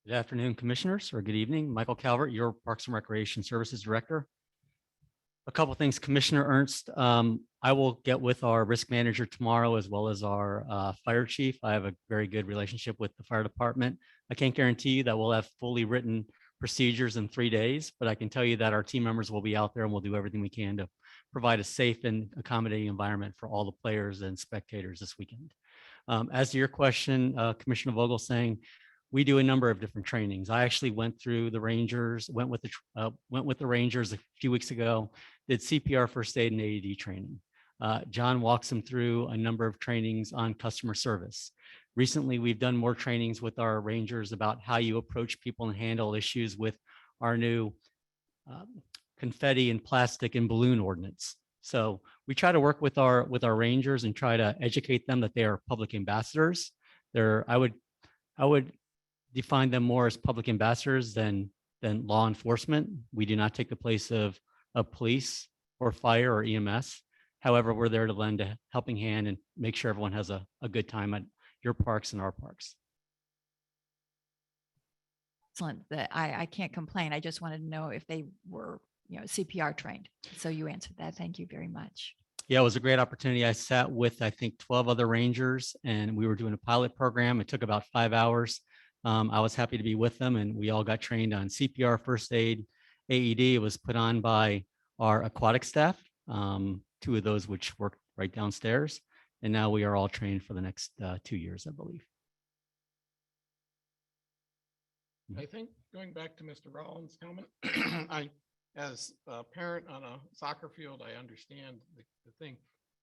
Good afternoon, commissioners, or good evening. Michael Calvert, your Parks and Recreation Services Director. A couple of things, Commissioner Ernst. I will get with our risk manager tomorrow, as well as our fire chief. I have a very good relationship with the fire department. I can't guarantee you that we'll have fully written procedures in 3 days, but I can tell you that our team members will be out there and we'll do everything we can to provide a safe and accommodating environment for all the players and spectators this weekend. As to your question, Commissioner Vogel saying, we do a number of different trainings. I actually went through the Rangers, went with the Rangers a few weeks ago, did CPR, first aid, and AED training. John walks them through a number of trainings on customer service. Recently, we've done more trainings with our Rangers about how you approach people and handle issues with our new confetti and plastic and balloon ordinance. So we try to work with our Rangers and try to educate them that they are public ambassadors. I would define them more as public ambassadors than law enforcement. We do not take the place of police or fire or EMS. However, we're there to lend a helping hand and make sure everyone has a good time at your parks and our parks. Excellent. I can't complain. I just wanted to know if they were, CPR trained. So you answered that. Thank you very much. Yeah, it was a great opportunity. I sat with, I think, 12 other rangers, and we were doing a pilot program. It took about 5 hours. I was happy to be with them, and we all got trained on CPR, first aid, AED. It was put on by our aquatic staff, 2 of those which worked right downstairs. And now we are all trained for the next 2 years, I believe. I think going back to Mr. Rollins' comment, as a parent on a soccer field, I understand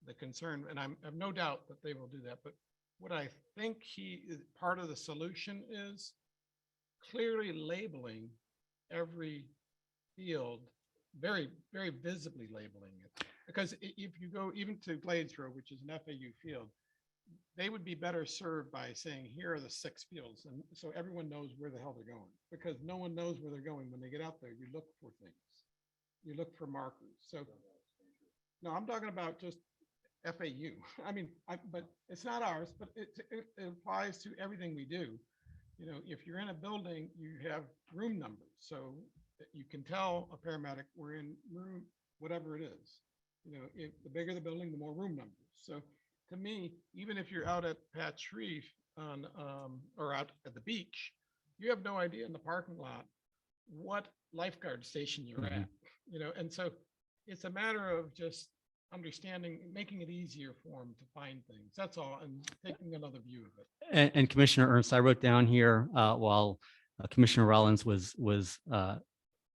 the concern, and I have no doubt that they will do that. But what I think part of the solution is clearly labeling every field, very, very visibly labeling it. Because if you go even to Gladesville, which is an FAU field, they would be better served by saying, here are the 6 fields. And so everyone knows where the hell they're going, because no one knows where they're going. When they get out there, you look for things. You look for markers. So no, I'm talking about just FAU. I mean, but it's not ours, but it applies to everything we do. If you're in a building, you have room numbers. So that you can tell a paramedic we're in room, whatever it is. If the bigger the building, the more room numbers. So to me, even if you're out at Patch Reef or out at the beach, you have no idea in the parking lot what lifeguard station you're at. And so it's a matter of just understanding, making it easier for them to find things. That's all, and taking another view of it. And Commissioner Ernst, I wrote down here while Commissioner Rollins was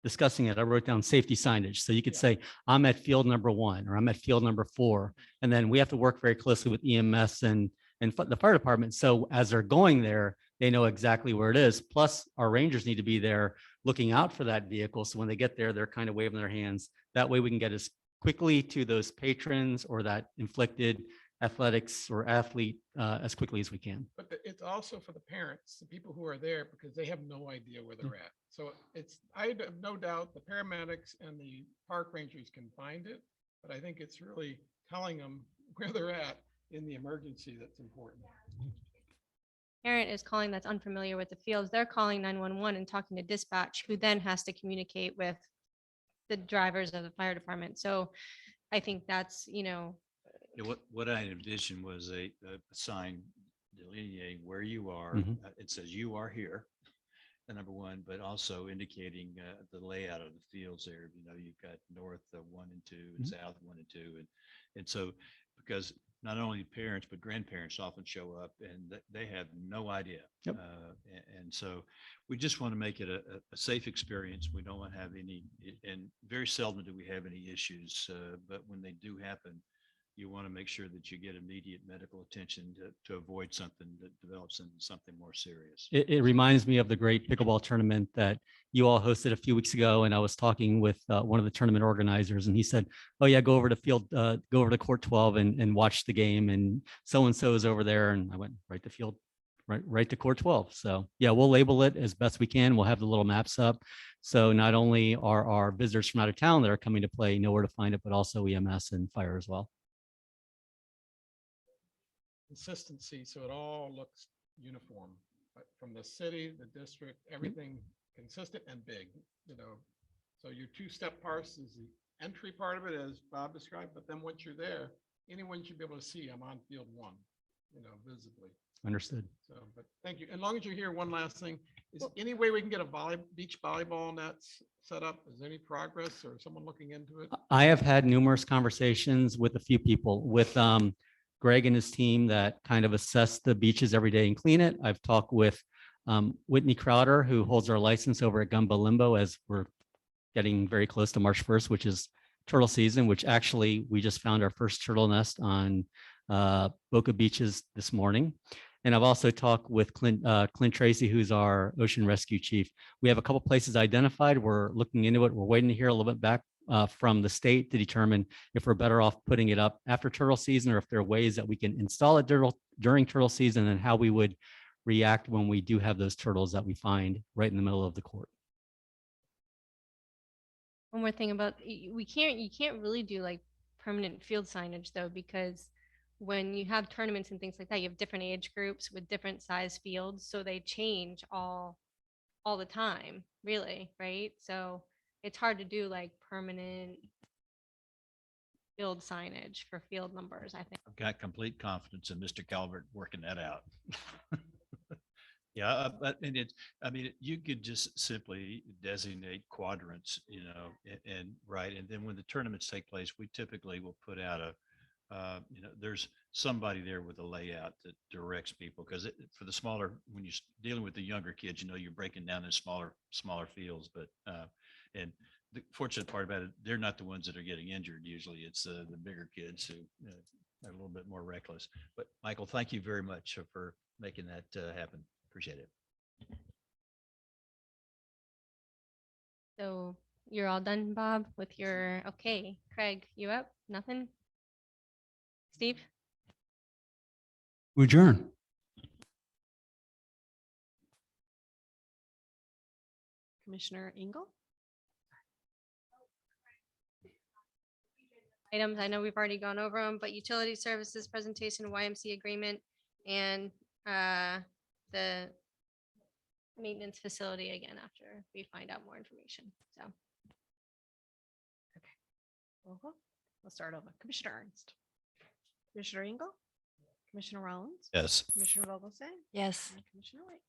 discussing it, I wrote down safety signage. So you could say, I'm at field number 1 or I'm at field number 4. And then we have to work very closely with EMS and the fire department. So as they're going there, they know exactly where it is. Plus our rangers need to be there looking out for that vehicle. So when they get there, they're kind of waving their hands. That way we can get as quickly to those patrons or that inflicted athletics or athlete as quickly as we can. But it's also for the parents, the people who are there, because they have no idea where they're at. So I have no doubt the paramedics and the park rangers can find it, but I think it's really telling them where they're at in the emergency that's important. Parent is calling that's unfamiliar with the fields. They're calling 911 and talking to dispatch, who then has to communicate with the drivers of the fire department. So I think that's, Yeah, what I envisioned was a sign delineating where you are. It says you are here, the number 1, but also indicating the layout of the fields there. You've got north 1 and 2 and south 1 and 2. And so, because not only parents, but grandparents often show up and they have no idea. And so we just want to make it a safe experience. We don't want to have any, and very seldom do we have any issues, but when they do happen, you want to make sure that you get immediate medical attention to avoid something that develops into something more serious. It reminds me of the great pickleball tournament that you all hosted a few weeks ago. And I was talking with one of the tournament organizers and he said, oh yeah, go over to court 12 and watch the game. And so is over there. And I went right to field, right to court 12. So yeah, we'll label it as best we can. We'll have the little maps up. So not only are our visitors from out of town that are coming to play know where to find it, but also EMS and fire as well. Consistency, so it all looks uniform, but from the city, the district, everything consistent and big, so your 2-step parse is the entry part of it, as Bob described, but then once you're there, anyone should be able to see I'm on field 1, visibly. Understood. So, but thank you. As long as you're here, one last thing, is any way we can get a beach volleyball nets set up? Is there any progress or someone looking into it? I have had numerous conversations with a few people, with Greg and his team that kind of assess the beaches every day and clean it. I've talked with Whitney Crowder, who holds our license over at Gumbo Limbo, as we're getting very close to March 1st, which is turtle season, which actually we just found our first turtle nest on Boca Beaches this morning. And I've also talked with Clint Tracy, who's our ocean rescue chief. We have a couple places identified. We're looking into it. We're waiting to hear a little bit back from the state to determine if we're better off putting it up after turtle season or if there are ways that we can install it during turtle season, and how we would react when we do have those turtles that we find right in the middle of the court. One more thing about, you can't really do like permanent field signage though, because when you have tournaments and things like that, you have different age groups with different size fields, so they change all the time, really, right? So it's hard to do like permanent field signage for field numbers, I think. I've got complete confidence in Mr. Calvert working that out. Yeah, but and it, I mean, you could just simply designate quadrants, you know, and right. And then when the tournaments take place, we typically will put out you know, there's somebody there with a layout that directs people because for the smaller, when you're dealing with the younger kids, you know, you're breaking down in smaller fields. But and the fortunate part about it, they're not the ones that are getting injured. Usually it's the bigger kids who are a little bit more reckless. But Michael, thank you very much for making that happen. Appreciate it. So you're all done, Bob, with your, okay, Craig, you up? Nothing? Steve? We adjourn. Commissioner Engel? Items, I know we've already gone over them, but utility services presentation, YMC agreement, and the maintenance facility again after we find out more information. So We'll start over. Commissioner Ernst? Commissioner Engel? Commissioner Rollins? Yes. Commissioner Vogelsay? Yes. And Commissioner White?